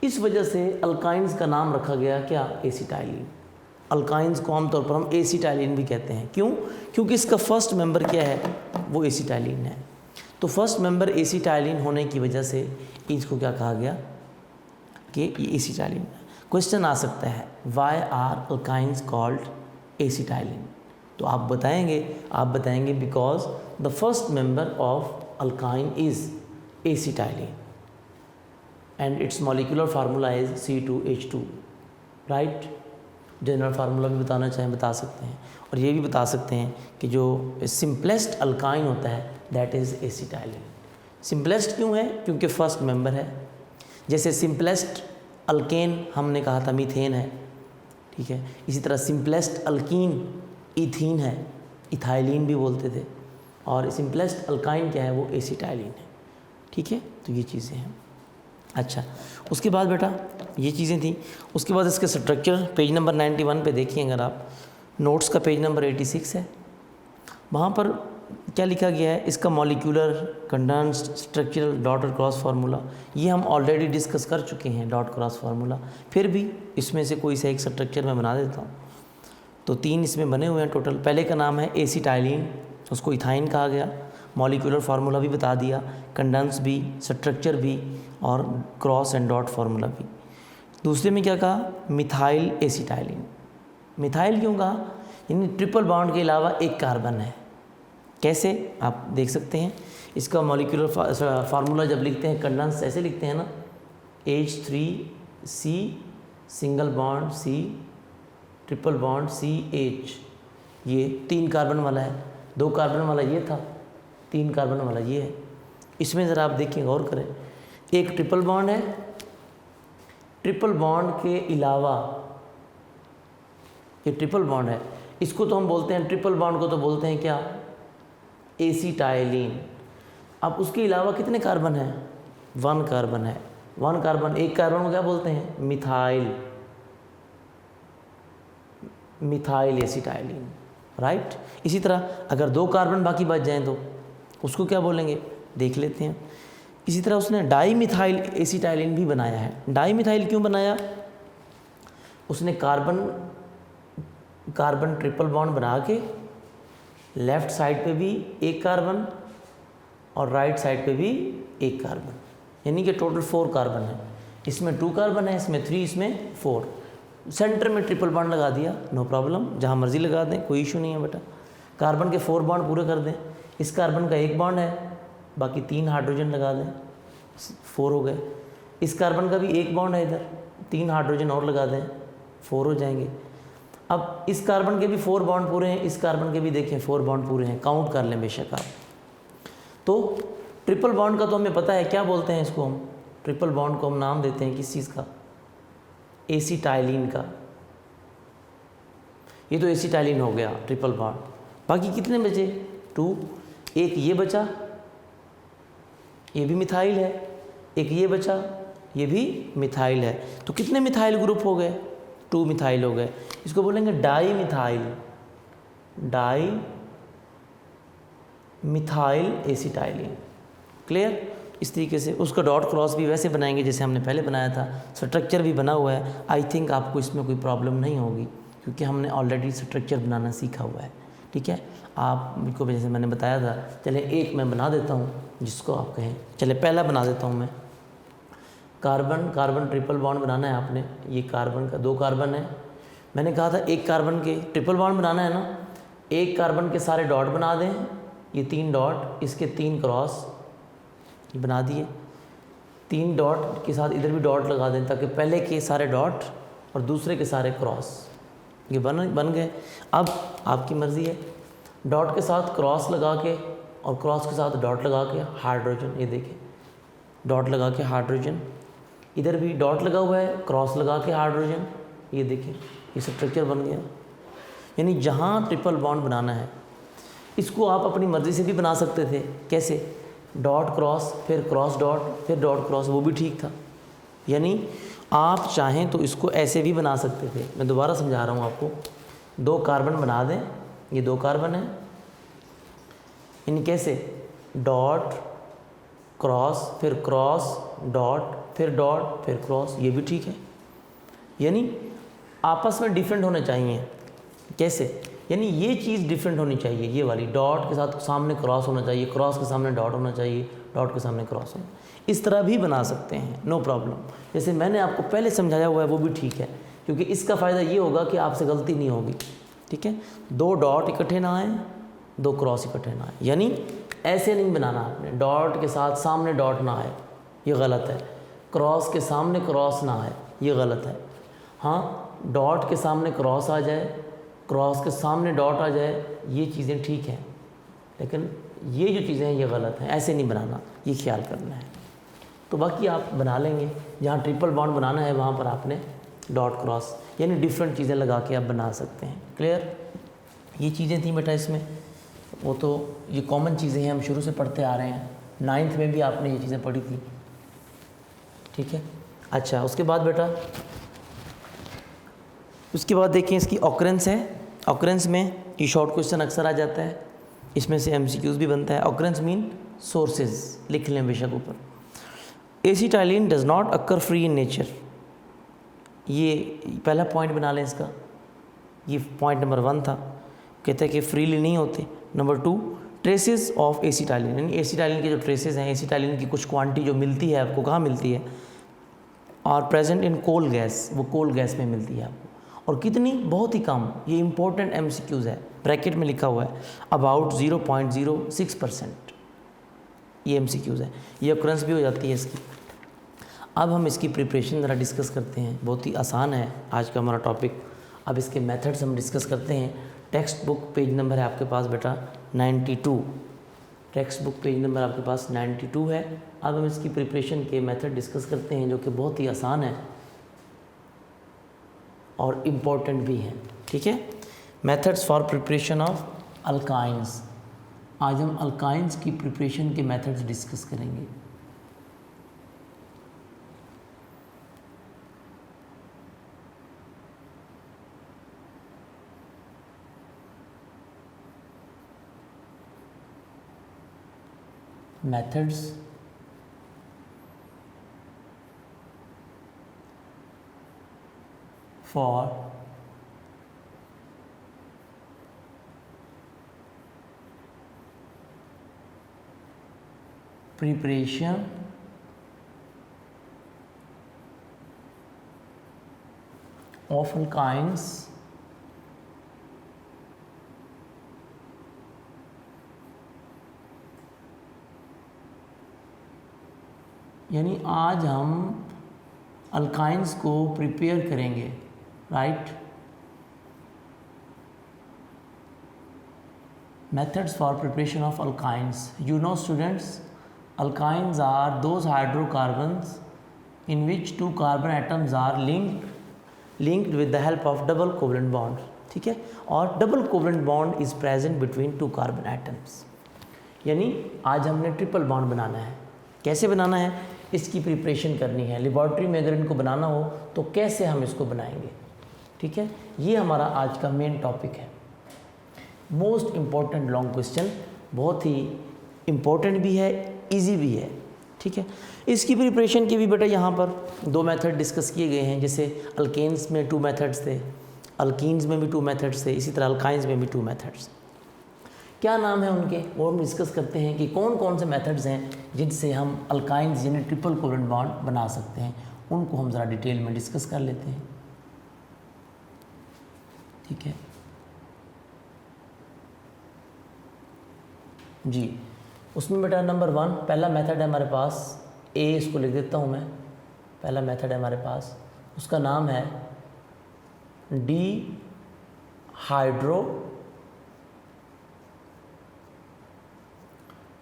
इस वजह से अल्काइंस का नाम रखा गया क्या? एसीटाइलिन। अल्काइंस को आमतौर पर हम एसीटाइलिन भी कहते हैं, क्यों? क्योंकि इसका फर्स्ट मेंबर क्या है? वो एसीटाइलिन है। तो फर्स्ट मेंबर एसीटाइलिन होने की वजह से इसको क्या कहा गया कि ये एसीटाइलिन। क्वेश्चन आ सकता है, why are alkynes called acetylene? तो आप बताएंगे because the first member of alkyne is acetylene and its molecular formula is C2H2, right. General formula भी बताना चाहें बता सकते हैं, और ये भी बता सकते हैं कि जो सिंपलेस्ट अल्काइन होता है दैट इज़ एसीटाइलिन। सिंपलेस्ट क्यों है? क्योंकि फर्स्ट मेंबर है। जैसे सिंपलेस्ट अल्केन हमने कहा था मीथेन है, ठीक है। इसी तरह सिंपलेस्ट अल्कीन इथीन है, इथाइलिन भी बोलते थे। और सिंपलेस्ट अल्काइन क्या है? वो एसीटाइलिन है, ठीक है। तो ये चीज़ें हैं। अच्छा, उसके बाद बेटा ये चीज़ें थी। उसके बाद इसके स्ट्रक्चर पेज नंबर 91 पे देखिए, अगर आप नोट्स का पेज नंबर 86 है, वहाँ पर क्या लिखा गया है? इसका मॉलिक्यूलर, कंडेंस्ड, स्ट्रक्चरल, डॉट और क्रॉस फार्मूला ये हम ऑलरेडी डिस्कस कर चुके हैं, डॉट क्रॉस फार्मूला। फिर भी इसमें से कोई सा एक स्ट्रक्चर मैं बना देता हूँ। तो 3 इसमें बने हुए हैं टोटल। पहले का नाम है एसीटाइलिन, उसको इथाइन कहा गया। मॉलिक्यूलर फार्मूला भी बता दिया, कंडेंस भी, स्ट्रक्चर भी, और क्रॉस एंड डॉट फार्मूला भी। दूसरे में क्या कहा? Methyl acetylene. मिथाइल क्यों कहा? यानी ट्रिपल बॉन्ड के अलावा एक कार्बन है। कैसे? आप देख सकते हैं, इसका मॉलिक्यूलर फार्मूला जब लिखते हैं कंडेंस ऐसे लिखते हैं ना, H3C single bond C triple bond CH। ये 3 कार्बन वाला है, 2 कार्बन वाला ये था, 3 कार्बन वाला ये है। इसमें ज़रा आप देखिए, गौर करें, एक ट्रिपल बॉन्ड है, ट्रिपल बॉन्ड के अलावा ये ट्रिपल बॉन्ड है, इसको तो हम बोलते हैं, ट्रिपल बॉन्ड को तो बोलते हैं क्या? एसीटाइलिन। अब उसके अलावा कितने कार्बन है? 1 कार्बन है। 1 कार्बन, एक कार्बन को क्या बोलते हैं? Methyl acetylene, right. इसी तरह अगर 2 कार्बन बाकी बच जाएं तो उसको क्या बोलेंगे? देख लेते हैं। इसी तरह उसने डाईमिथाइल एसीटाइलिन भी बनाया है। डाईमिथाइल क्यों बनाया? उसने कार्बन ट्रिपल बॉन्ड बना के लेफ़्ट साइड पे भी एक कार्बन और राइट साइड पे भी एक कार्बन, यानी कि टोटल 4 कार्बन है। इसमें 2 कार्बन है, इसमें 3, इसमें 4। सेंटर में ट्रिपल बॉन्ड लगा दिया, नो प्रॉब्लम, जहाँ मर्जी लगा दें, कोई इशू नहीं है बेटा। कार्बन के 4 बॉन्ड पूरे कर दें। इस कार्बन का 1 बॉन्ड है, बाकी 3 हाइड्रोजन लगा दें, 4 हो गए। इस कार्बन का भी 1 बॉन्ड है, इधर 3 हाइड्रोजन और लगा दें, 4 हो जाएंगे। अब इस कार्बन के भी 4 बॉन्ड पूरे हैं, इस कार्बन के भी देखें 4 बॉन्ड पूरे हैं, काउंट कर लें बेशक आप। तो ट्रिपल बॉन्ड का तो हमें पता है, क्या बोलते हैं इसको हम, ट्रिपल बॉन्ड को हम नाम देते हैं किस चीज़ का, एसिटाइलिन का। ये तो एसिटाइलिन हो गया ट्रिपल बॉन्ड। बाकी कितने बचे, 2, एक ये बचा, ये भी मिथाइल है, एक ये बचा, ये भी मिथाइल है। तो कितने मिथाइल ग्रुप हो गए, 2 मिथाइल हो गए। इसको बोलेंगे di methyl, di methyl acetylene. Clear. इस तरीके से उसका डॉट क्रॉस भी वैसे बनाएंगे जैसे हमने पहले बनाया था, स्ट्रक्चर भी बना हुआ है। आई थिंक आपको इसमें कोई प्रॉब्लम नहीं होगी क्योंकि हमने ऑलरेडी स्ट्रक्चर बनाना सीखा हुआ है। ठीक है, आप मुझको जैसे मैंने बताया था, चले एक मैं बना देता हूँ जिसको आप कहें, चले पहला बना देता हूँ मैं। कार्बन कार्बन ट्रिपल बॉन्ड बनाना है आपने, ये कार्बन का 2 कार्बन है। मैंने कहा था एक कार्बन के ट्रिपल बॉन्ड बनाना है ना, एक कार्बन के सारे डॉट बना दें, ये 3 डॉट, इसके 3 क्रॉस ये बना दिए, 3 डॉट के साथ इधर भी डॉट लगा दें ताकि पहले के सारे डॉट और दूसरे के सारे क्रॉस ये बन गए। अब आपकी मर्ज़ी है, डॉट के साथ क्रॉस लगा के और क्रॉस के साथ डॉट लगा के हाइड्रोजन, ये देखिए डॉट लगा के हाइड्रोजन, इधर भी डॉट लगा हुआ है, क्रॉस लगा के हाइड्रोजन, ये देखिए ये स्ट्रक्चर बन गया। यानी जहाँ ट्रिपल बॉन्ड बनाना है इसको आप अपनी मर्ज़ी से भी बना सकते थे। कैसे, डॉट क्रॉस, फिर क्रॉस डॉट, फिर डॉट क्रॉस, वो भी ठीक था। यानी आप चाहें तो इसको ऐसे भी बना सकते थे। मैं दोबारा समझा रहा हूँ आपको, 2 कार्बन बना दें, ये 2 कार्बन है, यानी कैसे, डॉट क्रॉस, फिर क्रॉस डॉट, फिर डॉट, फिर क्रॉस, ये भी ठीक है। यानी आपस में डिफरेंट होने चाहिए। कैसे, यानी ये चीज़ डिफरेंट होनी चाहिए, ये वाली डॉट के साथ सामने क्रॉस होना चाहिए, क्रॉस के सामने डॉट होना चाहिए, डॉट के सामने क्रॉस होना, इस तरह भी बना सकते हैं, नो प्रॉब्लम। जैसे मैंने आपको पहले समझाया हुआ है वो भी ठीक है, क्योंकि इसका फ़ायदा ये होगा कि आपसे गलती नहीं होगी। ठीक है, 2 डॉट इकट्ठे ना आए, 2 क्रॉस इकट्ठे ना आए, यानी ऐसे नहीं बनाना आपने, डॉट के साथ सामने डॉट ना आए, ये गलत है, क्रॉस के सामने क्रॉस ना आए, ये गलत है। हाँ, डॉट के सामने क्रॉस आ जाए, क्रॉस के सामने डॉट आ जाए, ये चीज़ें ठीक हैं, लेकिन ये जो चीज़ें हैं ये गलत हैं, ऐसे नहीं बनाना, ये ख्याल करना है। तो बाकी आप बना लेंगे, जहाँ ट्रिपल बॉन्ड बनाना है वहाँ पर आपने डॉट क्रॉस यानी डिफरेंट चीज़ें लगा के आप बना सकते हैं। क्लियर, ये चीज़ें थी बेटा इसमें, वो तो ये कॉमन चीज़ें हैं, हम शुरू से पढ़ते आ रहे हैं, 9th में भी आपने ये चीज़ें पढ़ी थी। ठीक है, अच्छा उसके बाद बेटा, उसके बाद देखें इसकी ऑकरेंस है। ऑकरेंस में ये शॉर्ट क्वेश्चन अक्सर आ जाता है, इसमें से MCQs भी बनता है। ऑकरेंस मीन सोर्सेज, लिख लें बेशक ऊपर। Acetylene does not occur free in nature, ये पहला पॉइंट बना लें इसका, ये पॉइंट नंबर 1 था, कहते हैं कि फ्रीली नहीं होते। नंबर 2, ट्रेसेस ऑफ एसिटाइलिन, यानी एसिटाइलिन के जो ट्रेसेस हैं, एसिटाइलिन की कुछ क्वांटिटी जो मिलती है आपको, कहाँ मिलती है, और प्रेजेंट इन कोल गैस, वो कोल गैस में मिलती है आपको, और कितनी, बहुत ही कम। ये इंपॉर्टेंट MCQs है, ब्रैकेट में लिखा हुआ है अबाउट 0.06%, ये MCQs है, ये ऑकरेंस भी हो जाती है इसकी। अब हम इसकी प्रिपरेशन ज़रा डिस्कस करते हैं, बहुत ही आसान है आज का हमारा टॉपिक। अब इसके मेथड्स हम डिस्कस करते हैं। टेक्स्ट बुक पेज नंबर है आपके पास बेटा 92, टेक्स्ट बुक पेज नंबर आपके पास 92 है। अब हम इसकी प्रिपरेशन के मेथड डिस्कस करते हैं जो कि बहुत ही आसान है और इम्पोर्टेंट भी हैं। ठीक है, methods for preparation of alkynes. आज हम अल्काइंस की प्रिपरेशन के मेथड्स डिस्कस करेंगे। methods for preparation of alkynes यानी आज हम अल्काइंस को प्रिपेयर करेंगे, right. Methods for preparation of alkynes. You know students, alkynes are those hydrocarbons in which two carbon atoms are linked with the help of double covalent bond. ठीक है, और double covalent bond is present between two carbon atoms. यानी आज हमने triple bond बनाना है. कैसे बनाना है, इसकी प्रिपरेशन करनी है. लेबॉर्ट्री में अगर इनको बनाना हो तो कैसे हम इसको बनाएंगे. ठीक है, ये हमारा आज का मेन टॉपिक है. मोस्ट इम्पॉर्टेंट लॉन्ग क्वेश्चन, बहुत ही इम्पोर्टेंट भी है, इजी भी है. ठीक है, इसकी प्रिपरेशन के भी बेटा यहाँ पर दो मेथड डिस्कस किए गए हैं. जैसे अल्केन्स में 2 मेथड्स थे, अल्कीन्स में भी 2 मेथड्स थे, इसी तरह अल्काइंस में भी 2 मेथड्स. क्या नाम है उनके, वो हम डिस्कस करते हैं कि कौन कौन से मेथड्स हैं जिनसे हम अल्काइंस यानी ट्रिपल कोवेलेंट बॉन्ड बना सकते हैं. उनको हम ज़रा डिटेल में डिस्कस कर लेते हैं. ठीक है जी, उसमें बेटा नंबर 1 पहला मेथड है हमारे पास, ए इसको लिख देता हूँ मैं. पहला मेथड है हमारे पास, उसका नाम है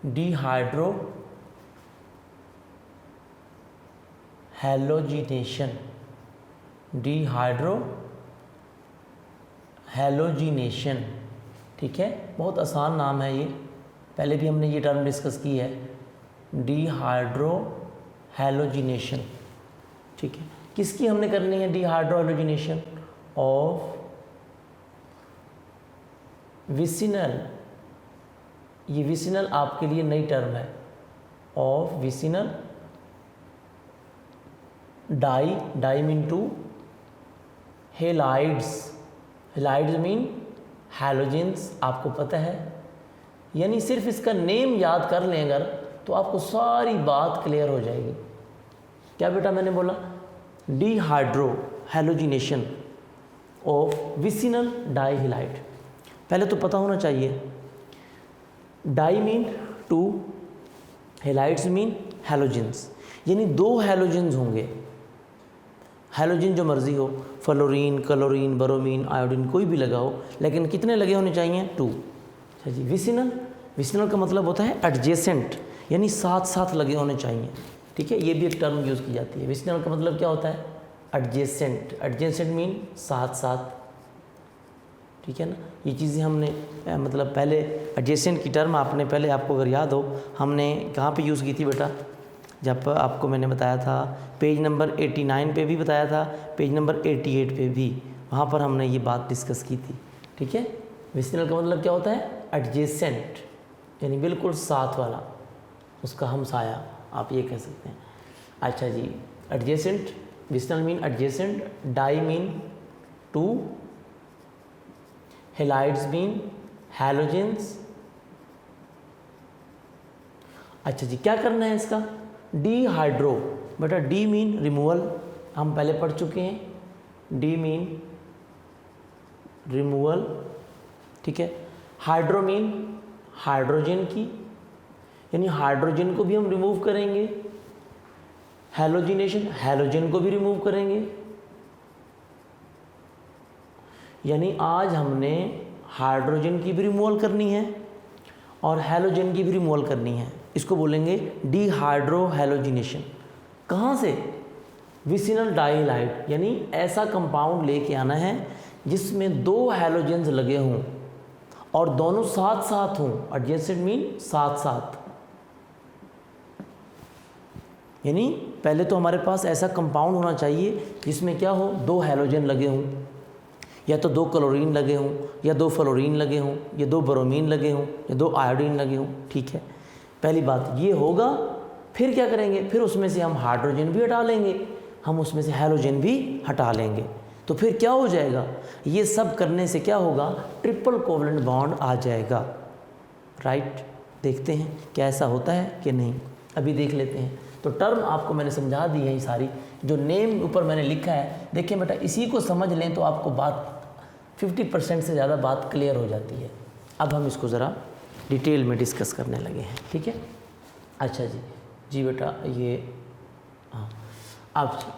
डिहाइड्रो हैलोजिनेशन. Dehydro halogenation. ठीक है, बहुत आसान नाम है ये, पहले भी हमने ये टर्म डिस्कस की है, डिहाइड्रो हैलोजिनेशन. ठीक है, किसकी हमने करनी है डिहाइड्रो हैलोजिनेशन? ऑफ विसिनल, ये विसिनल आपके लिए नई टर्म है, of vicinal die mean 2 halides. Halides mean halogens, आपको पता है. यानी सिर्फ इसका नेम याद कर लें अगर, तो आपको सारी बात क्लियर हो जाएगी. क्या बेटा मैंने बोला, dehydrohalogenation of vicinal dihalide. पहले तो पता होना चाहिए, di mean 2, halides mean halogens, यानी 2 हैलोजेंस होंगे. हैलोजन जो मर्जी हो, फ्लोरीन, क्लोरीन, ब्रोमीन, आयोडीन, कोई भी लगा हो, लेकिन कितने लगे होने चाहिए? 2. अच्छा जी, विसिनल का मतलब होता है एडजेसेंट, यानी साथ साथ लगे होने चाहिए. ठीक है, ये भी एक टर्म यूज़ की जाती है. विसिनल का मतलब क्या होता है? एडजेसेंट. एडजेसेंट मीन साथ साथ. ठीक है ना, ये चीज़ें हमने मतलब पहले एडजेसेंट की टर्म आपने पहले, आपको अगर याद हो, हमने कहाँ पे यूज़ की थी बेटा? जब आपको मैंने बताया था पेज नंबर 89 पे भी बताया था, पेज नंबर 88 पे भी, वहाँ पर हमने ये बात डिस्कस की थी. ठीक है, विसिनल का मतलब क्या होता है? एडजेसेंट, यानी बिल्कुल साथ वाला, उसका हमसाया, आप ये कह सकते हैं. अच्छा जी, adjacent, vicinal mean adjacent, di mean 2, halides mean halogens. अच्छा जी, क्या करना है इसका? डिहाइड्रो, बेटा डी मीन रिमूवल, हम पहले पढ़ चुके हैं. D mean removal. ठीक है, हाइड्रो मीन हाइड्रोजन की, यानी हाइड्रोजन को भी हम रिमूव करेंगे. हैलोजिनेशन, हैलोजन को भी रिमूव करेंगे. यानी आज हमने हाइड्रोजन की भी रिमूवल करनी है और हैलोजन की भी रिमूवल करनी है. इसको बोलेंगे डिहाइड्रो हैलोजिनेशन. कहाँ से? विसिनल डाइहाइड, यानी ऐसा कंपाउंड लेके आना है जिसमें 2 हैलोजेंस लगे हों और दोनों साथ साथ हों. एडजेसेंट मीन साथ साथ, यानी पहले तो हमारे पास ऐसा कंपाउंड होना चाहिए जिसमें क्या हो, 2 हैलोजन लगे हों, या तो 2 क्लोरीन लगे हों, या 2 फ्लोरीन लगे हों, या 2 ब्रोमीन लगे हों, या 2 आयोडीन लगे हों. ठीक है, पहली बात ये होगा. फिर क्या करेंगे? फिर उसमें से हम हाइड्रोजन भी हटा लेंगे, हम उसमें से हैलोजन भी हटा लेंगे. तो फिर क्या हो जाएगा? ये सब करने से क्या होगा? ट्रिपल कोवेलेंट बॉन्ड आ जाएगा. राइट, देखते हैं क्या ऐसा होता है कि नहीं, अभी देख लेते हैं. तो टर्म आपको मैंने समझा दी है, ये सारी जो नेम ऊपर मैंने लिखा है. देखिए बेटा, इसी को समझ लें तो आपको बात 50% से ज़्यादा बात क्लियर हो जाती है. अब हम इसको ज़रा डिटेल में डिस्कस करने लगे हैं. ठीक है, अच्छा जी बेटा, ये हाँ,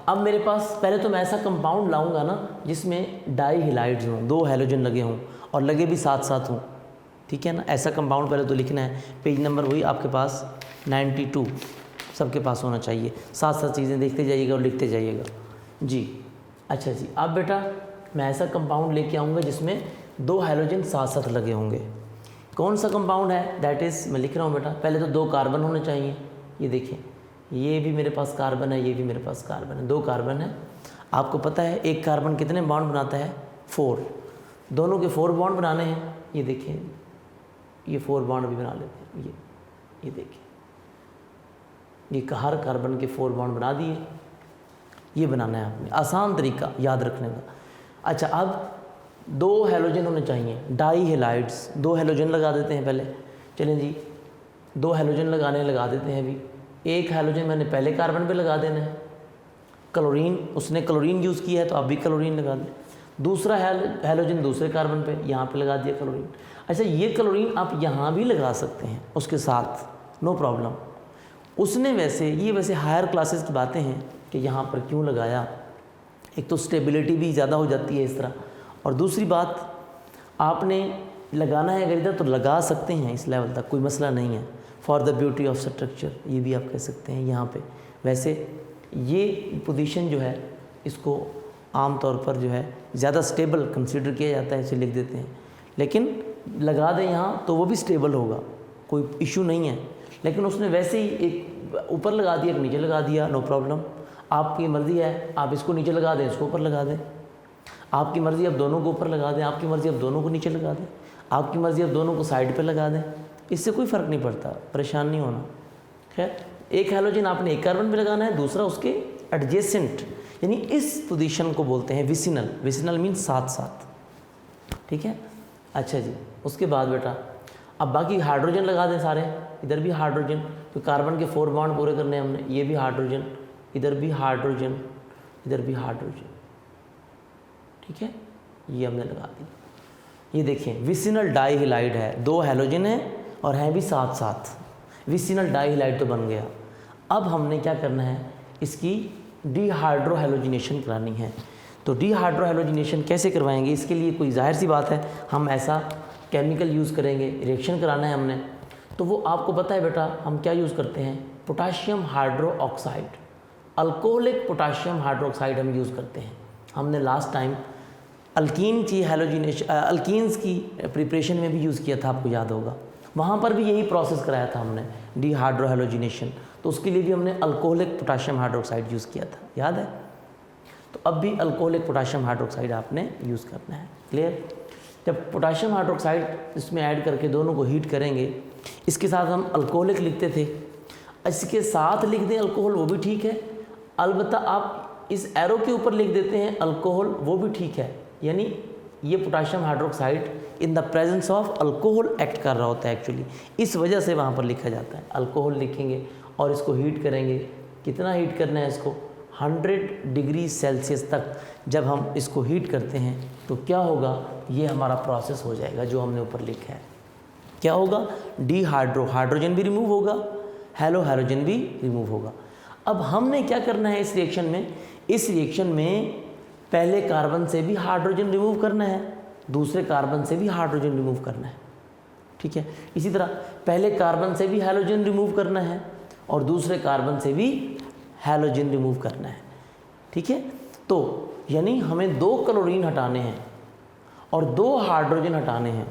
अब मेरे पास पहले तो मैं ऐसा कंपाउंड लाऊंगा ना जिसमें डाई हेलाइड्स हों, 2 हैलोजन लगे हों और लगे भी साथ साथ हों. ठीक है ना। ऐसा कंपाउंड पहले तो लिखना है, पेज नंबर वही आपके पास 92 सबके पास होना चाहिए। साथ साथ चीज़ें देखते जाइएगा और लिखते जाइएगा जी। अच्छा जी, अब बेटा मैं ऐसा कंपाउंड लेके आऊँगा जिसमें 2 हाइड्रोजन साथ साथ लगे होंगे। कौन सा कंपाउंड है, दैट इज़ मैं लिख रहा हूँ बेटा, पहले तो 2 कार्बन होने चाहिए। ये देखिए, ये भी मेरे पास कार्बन है, ये भी मेरे पास कार्बन है, 2 कार्बन है। आपको पता है एक कार्बन कितने बॉन्ड बनाता है, 4। दोनों के 4 बॉन्ड बनाने हैं। ये देखिए, ये 4 बॉन्ड भी बना लेते हैं। ये देखिए, ये हर कार्बन के 4 बॉन्ड बना दिए। ये बनाना है आपने, आसान तरीका याद रखने का। अच्छा, अब 2 हैलोजन होने चाहिए, डाई हेलाइड्स। 2 हैलोजन लगा देते हैं पहले। चलें जी, 2 हैलोजन लगा देते हैं। अभी एक हैलोजन मैंने पहले कार्बन पे लगा देना है। क्लोरीन, उसने क्लोरीन यूज़ किया है तो आप भी क्लोरीन लगा दें। दूसरा हैलोजन दूसरे कार्बन पे, यहाँ पे लगा दिया क्लोरीन। अच्छा, ये क्लोरीन आप यहाँ भी लगा सकते हैं उसके साथ, नो प्रॉब्लम। उसने ये वैसे हायर क्लासेस की बातें हैं कि यहाँ पर क्यों लगाया। एक तो स्टेबिलिटी भी ज़्यादा हो जाती है इस तरह, और दूसरी बात आपने लगाना है अगर इधर तो लगा सकते हैं इस लेवल तक, कोई मसला नहीं है। For the beauty of structure ये भी आप कह सकते हैं यहाँ पे। वैसे ये पोजीशन जो है इसको आम तौर पर जो है ज़्यादा स्टेबल कंसीडर किया जाता है, इसे लिख देते हैं। लेकिन लगा दें यहाँ तो वो भी स्टेबल होगा, कोई इशू नहीं है। लेकिन उसने वैसे ही एक ऊपर लगा दिया, एक नीचे लगा दिया, नो प्रॉब्लम। आपकी मर्ज़ी है, आप इसको नीचे लगा दें, इसको ऊपर लगा दें। आपकी मर्ज़ी, आप दोनों को ऊपर लगा दें। आपकी मर्ज़ी, आप दोनों को नीचे लगा दें। आपकी मर्ज़ी, आप दोनों को साइड पे लगा दें। इससे कोई फ़र्क नहीं पड़ता, परेशान नहीं होना। खैर, एक हैलोजन आपने एक कार्बन पे लगाना है, दूसरा उसके एडजेसेंट, यानी इस पोजीशन को बोलते हैं विसिनल। विसिनल मीन्स साथ साथ, ठीक है। अच्छा जी, उसके बाद बेटा अब बाकी हाइड्रोजन लगा दें सारे। इधर भी हाइड्रोजन, तो कार्बन के 4 बॉन्ड पूरे करने हैं हमने। ये भी हाइड्रोजन, इधर भी हाइड्रोजन, इधर भी हाइड्रोजन, ठीक है। ये हमने लगा दी। ये देखिए, विसिनल डाइहेलाइड है, 2 हैलोजन है और हैं भी साथ साथ। विसिनल डाइहेलाइड तो बन गया। अब हमने क्या करना है, इसकी डीहाइड्रोहैलोजिनेशन करानी है। तो डीहाइड्रोहैलोजिनेशन कैसे करवाएंगे, इसके लिए कोई जाहिर सी बात है हम ऐसा केमिकल यूज़ करेंगे, रिएक्शन कराना है हमने। तो वो आपको पता है बेटा, हम क्या यूज़ करते हैं, potassium hydroxide, alcoholic potassium hydroxide हम यूज़ करते हैं। हमने लास्ट टाइम अल्कीन की हैलोजिनेशन, अल्कीन्स की प्रिपरेशन में भी यूज़ किया था, आपको याद होगा। वहाँ पर भी यही प्रोसेस कराया था हमने, डीहाइड्रोहैलोजिनेशन। तो उसके लिए भी हमने अल्कोहलिक पोटाशियम हाइड्रोक्साइड यूज़ किया था, याद है। तो अब भी अल्कोहलिक पोटाशियम हाइड्रोक्साइड आपने यूज़ करना है, क्लियर। जब पोटाशियम हाइड्रोक्साइड इसमें ऐड करके दोनों को हीट करेंगे, इसके साथ हम अल्कोहलिक लिखते थे, इसके साथ लिख दें अल्कोहल, वो भी ठीक है। अलबत्ता आप इस एरो के ऊपर लिख देते हैं अल्कोहल, वो भी ठीक है। यानी ये potassium hydroxide in the presence of alcohol act कर रहा होता है एक्चुअली, इस वजह से वहाँ पर लिखा जाता है। अल्कोहल लिखेंगे और इसको हीट करेंगे। कितना हीट करना है इसको, 100 डिग्री सेल्सियस तक। जब हम इसको हीट करते हैं तो क्या होगा, ये हमारा प्रोसेस हो जाएगा जो हमने ऊपर लिखा है। क्या होगा, हाइड्रोजन भी रिमूव होगा, हैलोजन भी रिमूव होगा। अब हमने क्या करना है इस रिएक्शन में, इस रिएक्शन में पहले कार्बन से भी हाइड्रोजन रिमूव करना है, दूसरे कार्बन से भी हाइड्रोजन रिमूव करना है, ठीक है। इसी तरह पहले कार्बन से भी हैलोजन रिमूव करना है और दूसरे कार्बन से भी हैलोजन रिमूव करना है, ठीक है। तो यानी हमें 2 क्लोरीन हटाने हैं और 2 हाइड्रोजन हटाने हैं।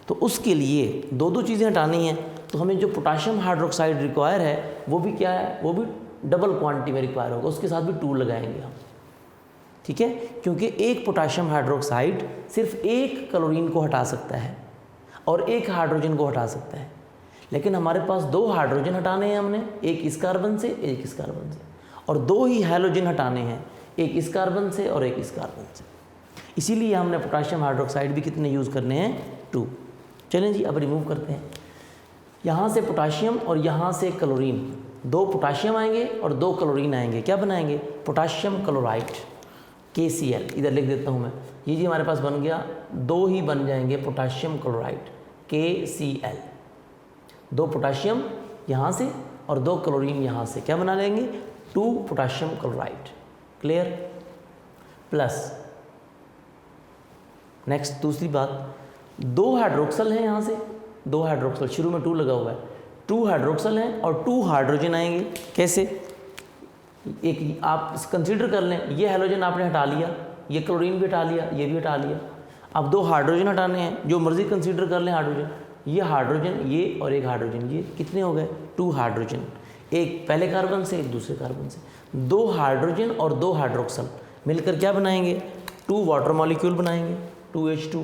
तो उसके लिए 2 चीज़ें हटानी हैं। तो हमें जो पोटाशियम हाइड्रोक्साइड रिक्वायर है वो भी क्या है, वो भी डबल क्वांटिटी में रिक्वायर होगा, उसके साथ भी 2 लगाएंगे हम, ठीक है। क्योंकि एक पोटाशियम हाइड्रोक्साइड सिर्फ एक क्लोरीन को हटा सकता है और एक हाइड्रोजन को हटा सकता है। लेकिन हमारे पास 2 हाइड्रोजन हटाने हैं हमने, एक इस कार्बन से एक इस कार्बन से, और 2 ही हैलोजन हटाने हैं, एक इस कार्बन से और एक इस कार्बन से। इसीलिए हमने पोटाशियम हाइड्रोक्साइड भी कितने यूज़ करने हैं, 2। चलें जी, अब रिमूव करते हैं। यहाँ से पोटाशियम और यहाँ से क्लोरीन, 2 पोटाशियम आएंगे और 2 क्लोरीन आएंगे, क्या बनाएंगे, पोटाशियम क्लोराइड, KCl। इधर लिख देता हूँ मैं, ये जी हमारे पास बन गया, 2 ही बन जाएंगे पोटाशियम क्लोराइड, KCl। 2 पोटाशियम यहाँ से और 2 क्लोरीन यहाँ से, क्या बना लेंगे, 2 potassium chloride, clear. Plus next दूसरी बात, 2 हाइड्रोक्सल हैं, यहाँ से 2 हाइड्रोक्सल, शुरू में 2 लगा हुआ है, 2 हाइड्रोक्सल हैं और 2 हाइड्रोजन आएंगे। कैसे? एक आप कंसीडर कर लें, ये हाइड्रोजन आपने हटा लिया, ये क्लोरीन भी हटा लिया, ये भी हटा लिया। अब 2 हाइड्रोजन हटाने हैं, जो मर्जी कंसीडर कर लें हाइड्रोजन, ये हाइड्रोजन, ये और एक हाइड्रोजन, ये कितने हो गए? 2 हाइड्रोजन, एक पहले कार्बन से एक दूसरे कार्बन से। 2 हाइड्रोजन और 2 हाइड्रोक्सल मिलकर क्या बनाएंगे? 2 वाटर मॉलिक्यूल बनाएंगे, 2H2,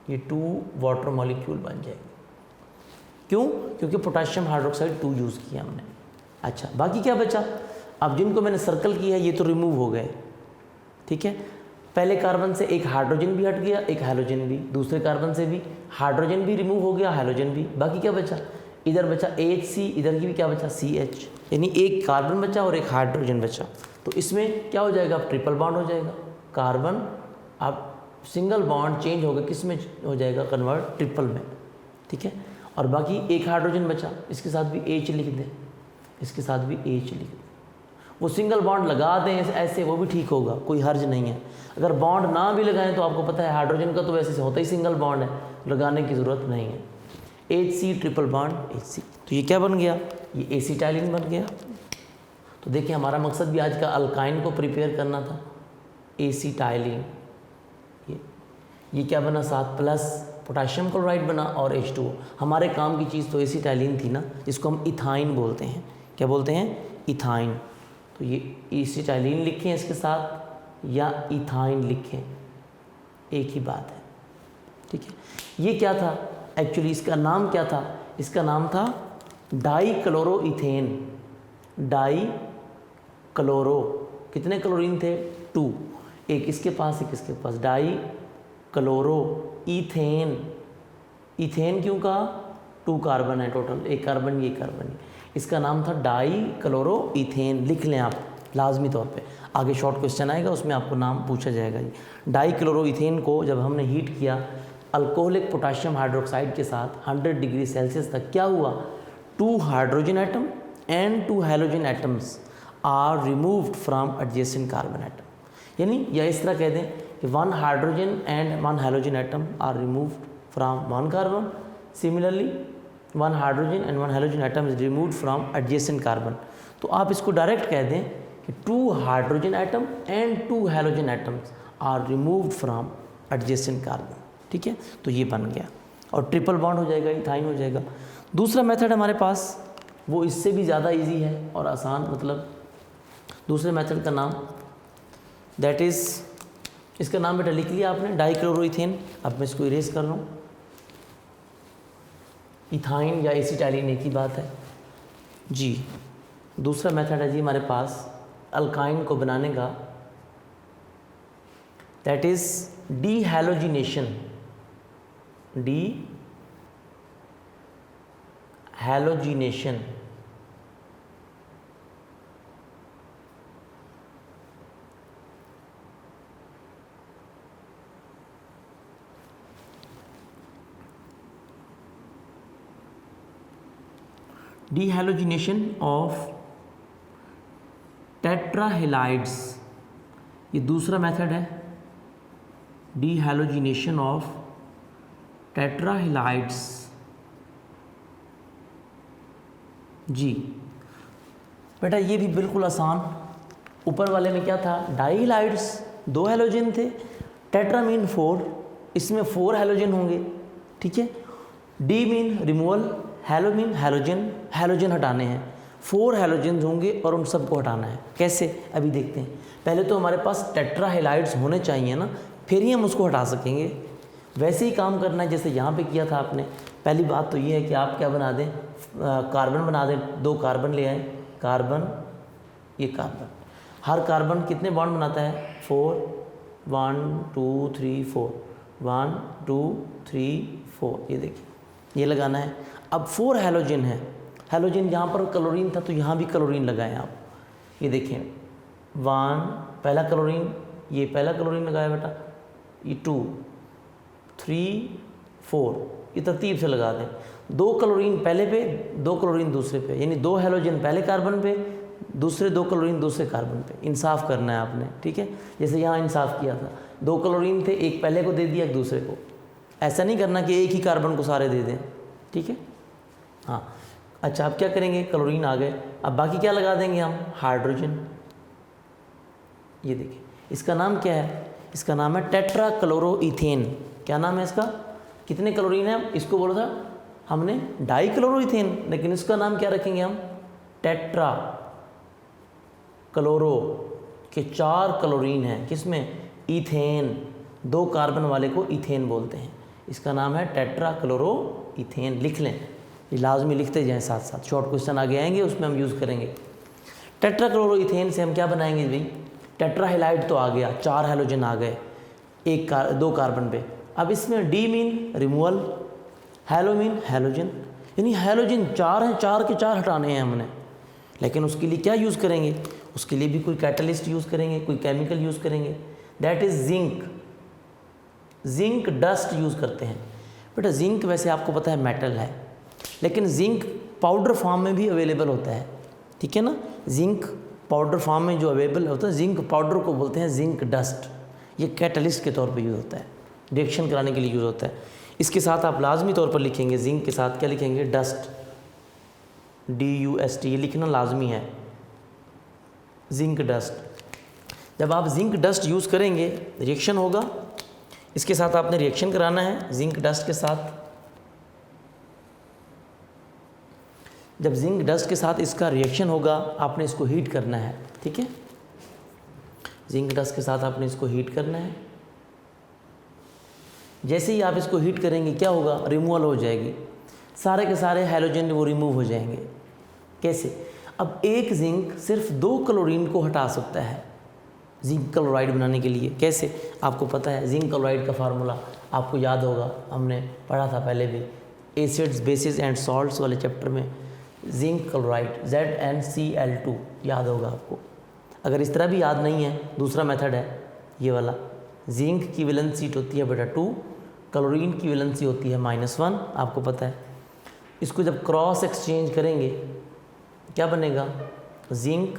ये 2 वाटर मॉलिक्यूल बन जाएंगे। क्यों? क्योंकि पोटेशियम हाइड्रोक्साइड 2 यूज़ किया हमने। अच्छा, बाकी क्या बचा? अब जिनको मैंने सर्कल किया है ये तो रिमूव हो गए, ठीक है। पहले कार्बन से एक हाइड्रोजन भी हट गया, एक हाइड्रोजन भी, दूसरे कार्बन से भी हाइड्रोजन भी रिमूव हो गया, हाइड्रोजन भी। बाकी क्या बचा? इधर बचा HC, इधर की भी क्या बचा? CH, यानी एक कार्बन बचा और एक हाइड्रोजन बचा। तो इसमें क्या हो जाएगा? अब ट्रिपल बॉन्ड हो जाएगा। कार्बन अब सिंगल बॉन्ड चेंज होगा, किस में हो जाएगा? कन्वर्ट ट्रिपल में, ठीक है। और बाकी एक हाइड्रोजन बचा, इसके साथ भी H लिख दें, इसके साथ भी H लिख दें। वो सिंगल बॉन्ड लगा दें ऐसे, वो भी ठीक होगा, कोई हर्ज नहीं है। अगर बॉन्ड ना भी लगाएं तो आपको पता है हाइड्रोजन का तो वैसे से होता ही सिंगल बॉन्ड है, लगाने की ज़रूरत नहीं है। HC ट्रिपल बॉन्ड HC, तो ये क्या बन गया? ये एसिटाइलिन बन गया। तो देखिए हमारा मकसद भी आज का अल्काइन को प्रिपेयर करना था, एसिटाइलिन। ये क्या बना? 7+ पोटेशियम क्लोराइड बना और H2O। हमारे काम की चीज़ तो एसिटाइलिन थी ना, जिसको हम इथाइन बोलते हैं। क्या बोलते हैं? इथाइन। तो ये एसिटाइलिन लिखें इसके साथ या इथाइन लिखें, एक ही बात है, ठीक है। ये क्या था एक्चुअली? इसका नाम क्या था? इसका नाम था डाइक्लोरोइथेन। डाइक्लोरो, कितने क्लोरीन थे? 2, एक इसके पास एक इसके पास, डाइक्लोरो इथेन। इथेन क्यों कहा? 2 कार्बन है टोटल, एक कार्बन ये कार्बन, इसका नाम था डाइक्लोरोइथेन। लिख लें आप लाजमी तौर पे, आगे शॉर्ट क्वेश्चन आएगा उसमें आपको नाम पूछा जाएगा। ये डाइक्लोरोइथेन को जब हमने हीट किया अल्कोहलिक पोटेशियम हाइड्रोक्साइड के साथ 100 डिग्री सेल्सियस तक, क्या हुआ? 2 hydrogen atom and 2 halogen atoms are removed from adjacent carbon atom. यानी या इस तरह कह दें कि 1 hydrogen and 1 halogen atom are removed from 1 carbon, similarly 1 hydrogen and 1 halogen atom is removed from adjacent carbon. तो आप इसको डायरेक्ट कह दें कि 2 hydrogen atom and 2 halogen atoms are removed from adjacent carbon, ठीक है। तो ये बन गया और ट्रिपल बॉन्ड हो जाएगा, इथाइन हो जाएगा। दूसरा मेथड हमारे पास वो इससे भी ज़्यादा इजी है और आसान, मतलब दूसरे मेथड का नाम दैट इज़, इसका नाम बेटा लिख लिया आपने, डाइक्लोरोइथेन। अब मैं इसको इरेज कर लूँ, इथाइन या एसिटाइलिन एक ही बात है जी। दूसरा मेथड है जी हमारे पास अल्काइन को बनाने का, दैट इज डीहैलोजिनेशन। डीहैलोजिनेशन डीहैलोजिनेशन ऑफ टेट्राहेलाइड्स, ये दूसरा मेथड है। डीहैलोजिनेशन ऑफ टेट्राहेलाइड्स जी बेटा, ये भी बिल्कुल आसान। ऊपर वाले में क्या था? डाइहाइड्स, 2 हैलोजन थे, टेट्रा मीन 4, इसमें 4 हैलोजन होंगे, ठीक है। D mean removal, hello mean halogen, halogen हटाने हैं, 4 हैलोजन होंगे और उन सबको हटाना है। कैसे? अभी देखते हैं। पहले तो हमारे पास टेट्राहेलाइड्स होने चाहिए ना, फिर ही हम उसको हटा सकेंगे। वैसे ही काम करना है जैसे यहाँ पे किया था आपने। पहली बात तो ये है कि आप क्या बना दें, कार्बन बना दें, 2 कार्बन ले आए, कार्बन, ये कार्बन। हर कार्बन कितने बॉन्ड बनाता है? 4, 1 2 3 4, 1 2 3 4, ये देखिए, ये लगाना है। अब 4 हैलोजन है, हैलोजन यहाँ पर क्लोरीन था तो यहाँ भी क्लोरीन लगाएं आप। ये देखिए 1 पहला क्लोरीन, ये पहला क्लोरीन लगाया बेटा, ये 2 3 4, ये तरतीब से लगा दें। 2 क्लोरीन पहले पे, 2 क्लोरीन दूसरे पे, यानी 2 हैलोजन पहले कार्बन पे, दूसरे 2 क्लोरीन दूसरे कार्बन पे। इंसाफ करना है आपने, ठीक है। जैसे यहाँ इंसाफ किया था, 2 क्लोरीन थे, एक पहले को दे दिया एक दूसरे को, ऐसा नहीं करना कि एक ही कार्बन को सारे दे दें, ठीक है। हाँ अच्छा, अब क्या करेंगे, क्लोरीन आ गए, अब बाकी क्या लगा देंगे हम, हाइड्रोजन। ये देखिए इसका नाम क्या है, इसका नाम है टेट्रा क्लोरोइथेन। क्या नाम है इसका, कितने क्लोरीन है, इसको बोला था हमने डाई क्लोरोइथेन, लेकिन इसका नाम क्या रखेंगे हम, टेट्रा क्लोरो के 4 क्लोरीन है, किसमें, इथेन, 2 कार्बन वाले को इथेन बोलते हैं। इसका नाम है टेट्रा क्लोरोइथेन। लिख लें, ये लाजमी लिखते जाएं साथ साथ, शॉर्ट क्वेश्चन आगे आएंगे उसमें हम यूज़ करेंगे। टेट्रा क्लोरोइथेन से हम क्या बनाएंगे भाई, टेट्रा हैलाइड तो आ गया, 4 हैलोजन आ गए 2 कार्बन पे। अब इसमें D mean removal, hello mean halogen, यानी हैलोजन 4 हैं, 4 के 4 हटाने हैं हमने। लेकिन उसके लिए क्या यूज़ करेंगे, उसके लिए भी कोई कैटलिस्ट यूज़ करेंगे, कोई केमिकल यूज़ करेंगे, that is zinc. Zinc dust use करते हैं। बेटा जिंक वैसे आपको पता है मेटल है, लेकिन जिंक पाउडर फॉर्म में भी अवेलेबल होता है, ठीक है ना। जिंक पाउडर फॉर्म में जो अवेलेबल होता है, जिंक पाउडर को बोलते हैं जिंक डस्ट। ये कैटलिस्ट के तौर पे यूज़ होता है, रिएक्शन कराने के लिए यूज़ होता है। इसके साथ आप लाजमी तौर पर लिखेंगे, जिंक के साथ क्या लिखेंगे, डस्ट, DUST, ये लिखना लाजमी है, जिंक डस्ट। जब आप जिंक डस्ट यूज़ करेंगे रिएक्शन होगा, इसके साथ आपने रिएक्शन कराना है जिंक डस्ट के साथ। जब जिंक डस्ट के साथ इसका रिएक्शन होगा, आपने इसको हीट करना है, ठीक है। जिंक डस्ट के साथ आपने इसको हीट करना है। जैसे ही आप इसको हीट करेंगे क्या होगा, रिमूवल हो जाएगी, सारे के सारे हैलोजन वो रिमूव हो जाएंगे। कैसे, अब एक जिंक सिर्फ 2 क्लोरीन को हटा सकता है जिंक क्लोराइड बनाने के लिए। कैसे, आपको पता है जिंक क्लोराइड का फार्मूला आपको याद होगा, हमने पढ़ा था पहले भी, एसिड्स बेसिस एंड सॉल्ट्स वाले चैप्टर में। जिंक क्लोराइड ZnCl2 याद होगा आपको। अगर इस तरह भी याद नहीं है, दूसरा मेथड है ये वाला, जिंक की वैलेंसी होती है बेटा 2, क्लोरीन की वैलेंसी होती है -1, आपको पता है। इसको जब क्रॉस एक्सचेंज करेंगे क्या बनेगा, जिंक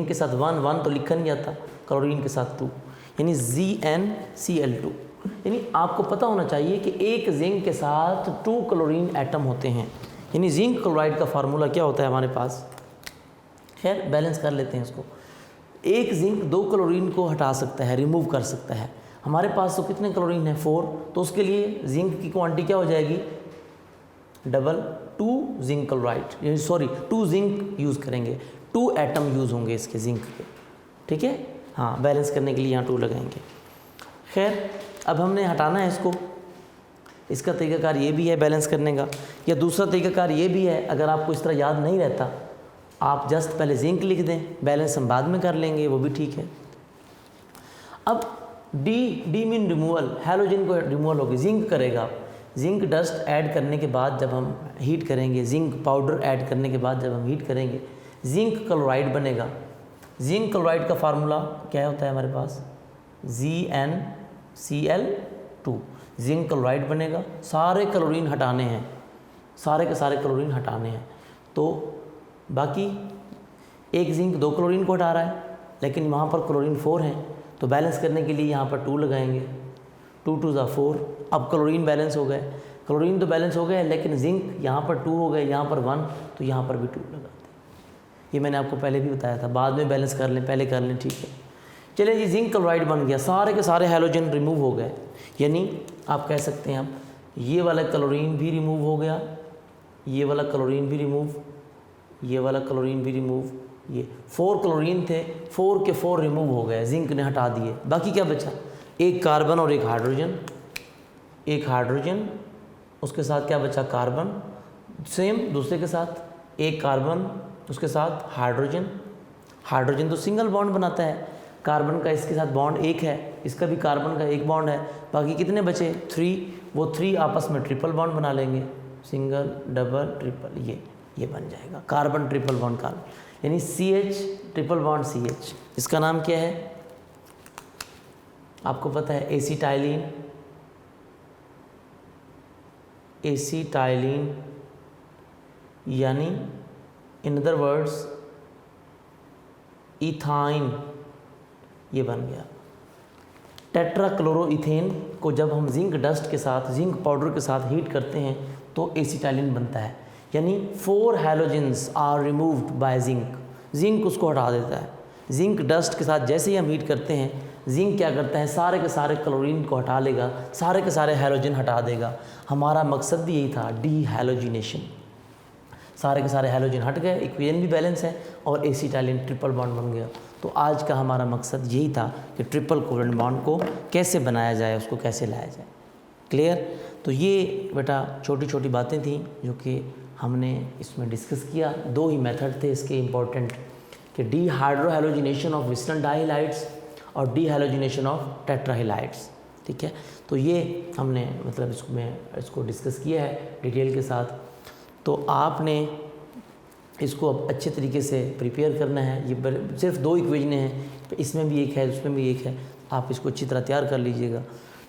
के साथ 1 तो लिखा नहीं आता, क्लोरीन के साथ 2, यानी ZnCl2। यानी आपको पता होना चाहिए कि एक जिंक के साथ 2 क्लोरीन एटम होते हैं, यानी जिंक क्लोराइड का फार्मूला क्या होता है हमारे पास। खैर बैलेंस कर लेते हैं इसको। एक जिंक 2 क्लोरीन को हटा सकता है, रिमूव कर सकता है। हमारे पास तो कितने क्लोरीन है, 4, तो उसके लिए जिंक की क्वांटिटी क्या हो जाएगी, डबल, 2 जिंक क्लोराइड, यानी सॉरी 2 जिंक यूज़ करेंगे, 2 एटम यूज़ होंगे इसके जिंक के, ठीक है। हाँ, बैलेंस करने के लिए यहाँ 2 लगाएंगे। खैर अब हमने हटाना है इसको। इसका तरीकाकार ये भी है बैलेंस करने का, या दूसरा तरीकाकार ये भी है, अगर आपको इस तरह याद नहीं रहता आप जस्ट पहले जिंक लिख दें, बैलेंस हम बाद में कर लेंगे, वो भी ठीक है। अब डी मीन रिमूवल, हैलोजन को रिमूवल होगी, जिंक करेगा। जिंक डस्ट ऐड करने के बाद जब हम हीट करेंगे, जिंक पाउडर ऐड करने के बाद जब हम हीट करेंगे, जिंक क्लोराइड बनेगा। जिंक क्लोराइड का फार्मूला क्या होता है हमारे पास, ZnCl2, जिंक क्लोराइड बनेगा। सारे क्लोरीन हटाने हैं, सारे के सारे क्लोरीन हटाने हैं, तो बाकी एक जिंक 2 क्लोरीन को हटा रहा है, लेकिन वहाँ पर क्लोरीन 4 हैं, तो बैलेंस करने के लिए यहाँ पर 2 लगाएंगे, 2 2 = 4। अब क्लोरीन बैलेंस हो गए, क्लोरीन तो बैलेंस हो गए, लेकिन जिंक यहाँ पर 2 हो गए, यहाँ पर 1, तो यहाँ पर भी 2 लगाते हैं। ये मैंने आपको पहले भी बताया था, बाद में बैलेंस कर लें, पहले कर लें, ठीक है। चलिए जी, जिंक क्लोराइड बन गया, सारे के सारे हैलोजन रिमूव हो गए, यानी आप कह सकते हैं, आप ये वाला क्लोरीन भी रिमूव हो गया, ये वाला क्लोरीन भी रिमूव, ये वाला क्लोरीन भी रिमूव, ये 4 क्लोरीन थे, 4 के 4 रिमूव हो गए, जिंक ने हटा दिए। बाकी क्या बचा, एक कार्बन और एक हाइड्रोजन, उसके साथ क्या बचा, कार्बन, सेम दूसरे के साथ एक कार्बन, उसके साथ हाइड्रोजन तो सिंगल बॉन्ड बनाता है, कार्बन का इसके साथ बॉन्ड एक है, इसका भी कार्बन का एक बॉन्ड है, बाकी कितने बचे, 3, वो 3 आपस में ट्रिपल बॉन्ड बना लेंगे, सिंगल, डबल, ट्रिपल, ये बन जाएगा कार्बन ट्रिपल बॉन्ड कार्बन, यानी CH ट्रिपल बॉन्ड CH। इसका नाम क्या है, आपको पता है, एसीटाइलिन, यानी इन अदर वर्ड्स इथाइन, ये बन गया। टेट्राक्लोरोइथेन को जब हम जिंक डस्ट के साथ, जिंक पाउडर के साथ हीट करते हैं तो एसिटाइलिन बनता है। यानी 4 halogens are removed by zinc, zinc उसको हटा देता है। जिंक डस्ट के साथ जैसे ही हम हीट करते हैं, जिंक क्या करता है, सारे के सारे क्लोरीन को हटा लेगा, सारे के सारे हैलोजन हटा देगा। हमारा मकसद भी यही था, डी हैलोजिनेशन। सारे के सारे हैलोजन हट गए, इक्वेशन भी बैलेंस है और एसिटाइलिन ट्रिपल बॉन्ड बन गया। तो आज का हमारा मकसद यही था कि ट्रिपल कोवेलेंट बॉन्ड को कैसे बनाया जाए, उसको कैसे लाया जाए। क्लियर? तो ये बेटा छोटी छोटी बातें थी जो कि हमने इसमें डिस्कस किया। 2 ही मेथड थे इसके इम्पोर्टेंट, कि dehydrohalogenation of vicinal dihalides और डी हैलोजिनेशन ऑफ टेट्राहाइड्स। ठीक है, तो ये हमने मतलब इसको डिस्कस किया है डिटेल के साथ। तो आपने इसको अब अच्छे तरीके से प्रिपेयर करना है। ये सिर्फ 2 इक्वेशनें हैं, इसमें भी एक है, उसमें भी एक है। आप इसको अच्छी तरह तैयार कर लीजिएगा।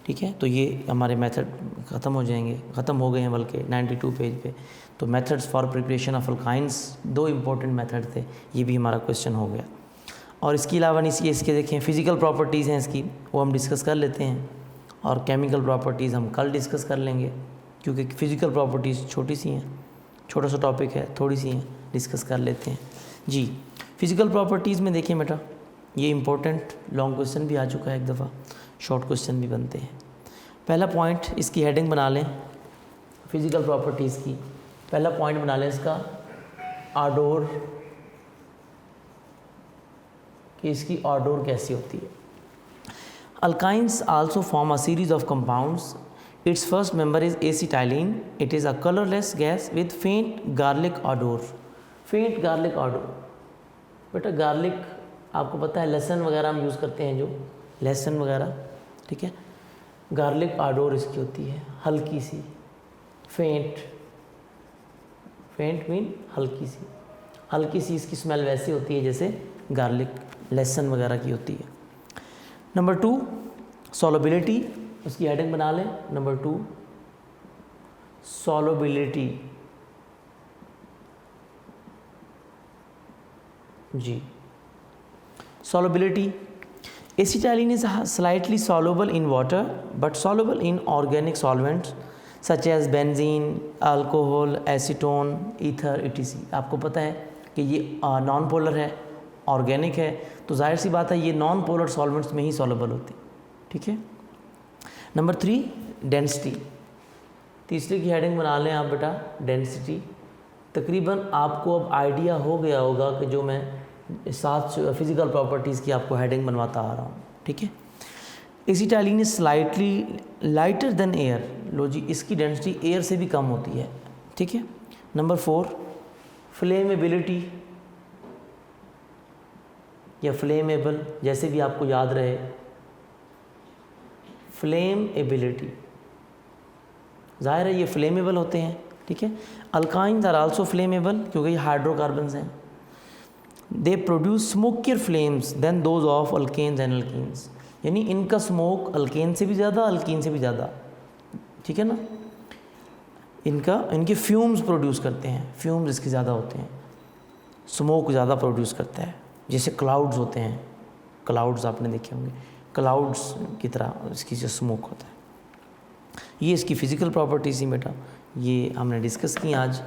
ठीक है, तो ये हमारे मेथड ख़त्म हो जाएंगे, ख़त्म हो गए हैं बल्कि 92 पेज पे। तो methods for preparation of alkynes 2 important method थे, ये भी हमारा क्वेश्चन हो गया। और इसके अलावा इसके देखें फिज़िकल प्रॉपर्टीज़ हैं इसकी, वो हम डिस्कस कर लेते हैं, और केमिकल प्रॉपर्टीज़ हम कल डिस्कस कर लेंगे, क्योंकि फिज़िकल प्रॉपर्टीज़ छोटी सी हैं, छोटा सा टॉपिक है, थोड़ी सी हैं, डिस्कस कर लेते हैं जी। फिज़िकल प्रॉपर्टीज़ में देखिए बेटा, ये इंपॉर्टेंट लॉन्ग क्वेश्चन भी आ चुका है एक दफ़ा, शॉर्ट क्वेश्चन भी बनते हैं। पहला पॉइंट, इसकी हेडिंग बना लें फिज़िकल प्रॉपर्टीज़ की। पहला पॉइंट बना लें इसका, आडोर, कि इसकी आडोर कैसी होती है। Alkynes also form a series of compounds. Its first member is acetylene. It is a colorless gas with faint garlic odor. Faint garlic odor. बेटा गार्लिक आपको पता है, लहसुन वगैरह हम यूज़ करते हैं, जो लहसुन वगैरह, ठीक है, गार्लिक ऑडोर इसकी होती है, हल्की सी, फेंट, फेंट मीन हल्की सी इसकी स्मेल वैसी होती है जैसे गार्लिक लहसुन वगैरह की होती है। नंबर 2, सॉल्युबिलिटी, उसकी हेडिंग बना लें। नंबर 2, सॉल्युबिलिटी जी। Solubility, acetylene is slightly soluble in water but soluble in organic solvents such as benzene, alcohol, acetone, ether, etc. आपको पता है कि ये नॉन पोलर है, ऑर्गेनिक है, तो जाहिर सी बात है ये नॉन पोलर सॉल्वेंट्स में ही सॉल्युबल होती है। ठीक है। नंबर 3, डेंसिटी, तीसरे की हेडिंग बना लें आप बेटा, डेंसिटी। तकरीबन आपको अब आइडिया हो गया होगा कि जो मैं 7 फिज़िकल प्रॉपर्टीज़ की आपको हेडिंग बनवाता आ रहा हूँ। ठीक है। Acetylene is slightly lighter than air. लो जी, इसकी डेंसिटी एयर से भी कम होती है। ठीक है। नंबर 4, फ्लेमेबिलिटी या फ्लेमेबल, जैसे भी आपको याद रहे, फ्लेमेबिलिटी, ज़ाहिर है ये फ्लेमेबल होते हैं। ठीक है। अल्काइंस आर आल्सो फ्लेमेबल क्योंकि ये हाइड्रोकार्बन्स हैं। They produce smokier flames than those of alkanes and alkenes, यानी इनका स्मोक अल्केन से भी ज़्यादा, अल्कीन से भी ज़्यादा। ठीक है ना। इनके फ्यूम्स प्रोड्यूस करते हैं, फ्यूम्स इसके ज़्यादा होते हैं, स्मोक ज़्यादा प्रोड्यूस करता है। जैसे क्लाउड्स होते हैं, क्लाउड्स आपने देखे होंगे, क्लाउड्स की तरह इसकी जो स्मोक होता है। ये इसकी फ़िज़िकल प्रॉपर्टीज़ ही बेटा, ये हमने डिस्कस की आज।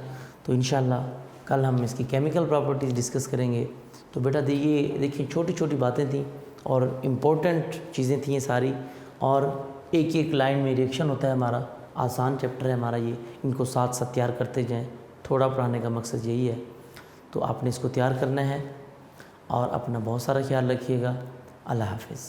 तो इंशाल्लाह कल हम इसकी केमिकल प्रॉपर्टीज़ डिस्कस करेंगे। तो बेटा देखिए छोटी छोटी बातें थी और इम्पोर्टेंट चीज़ें थी ये सारी, और एक एक लाइन में रिएक्शन होता है हमारा। आसान चैप्टर है हमारा ये, इनको साथ साथ तैयार करते जाएं। थोड़ा पढ़ाने का मकसद यही है। तो आपने इसको तैयार करना है और अपना बहुत सारा ख्याल रखिएगा। अल्लाह हाफिज़।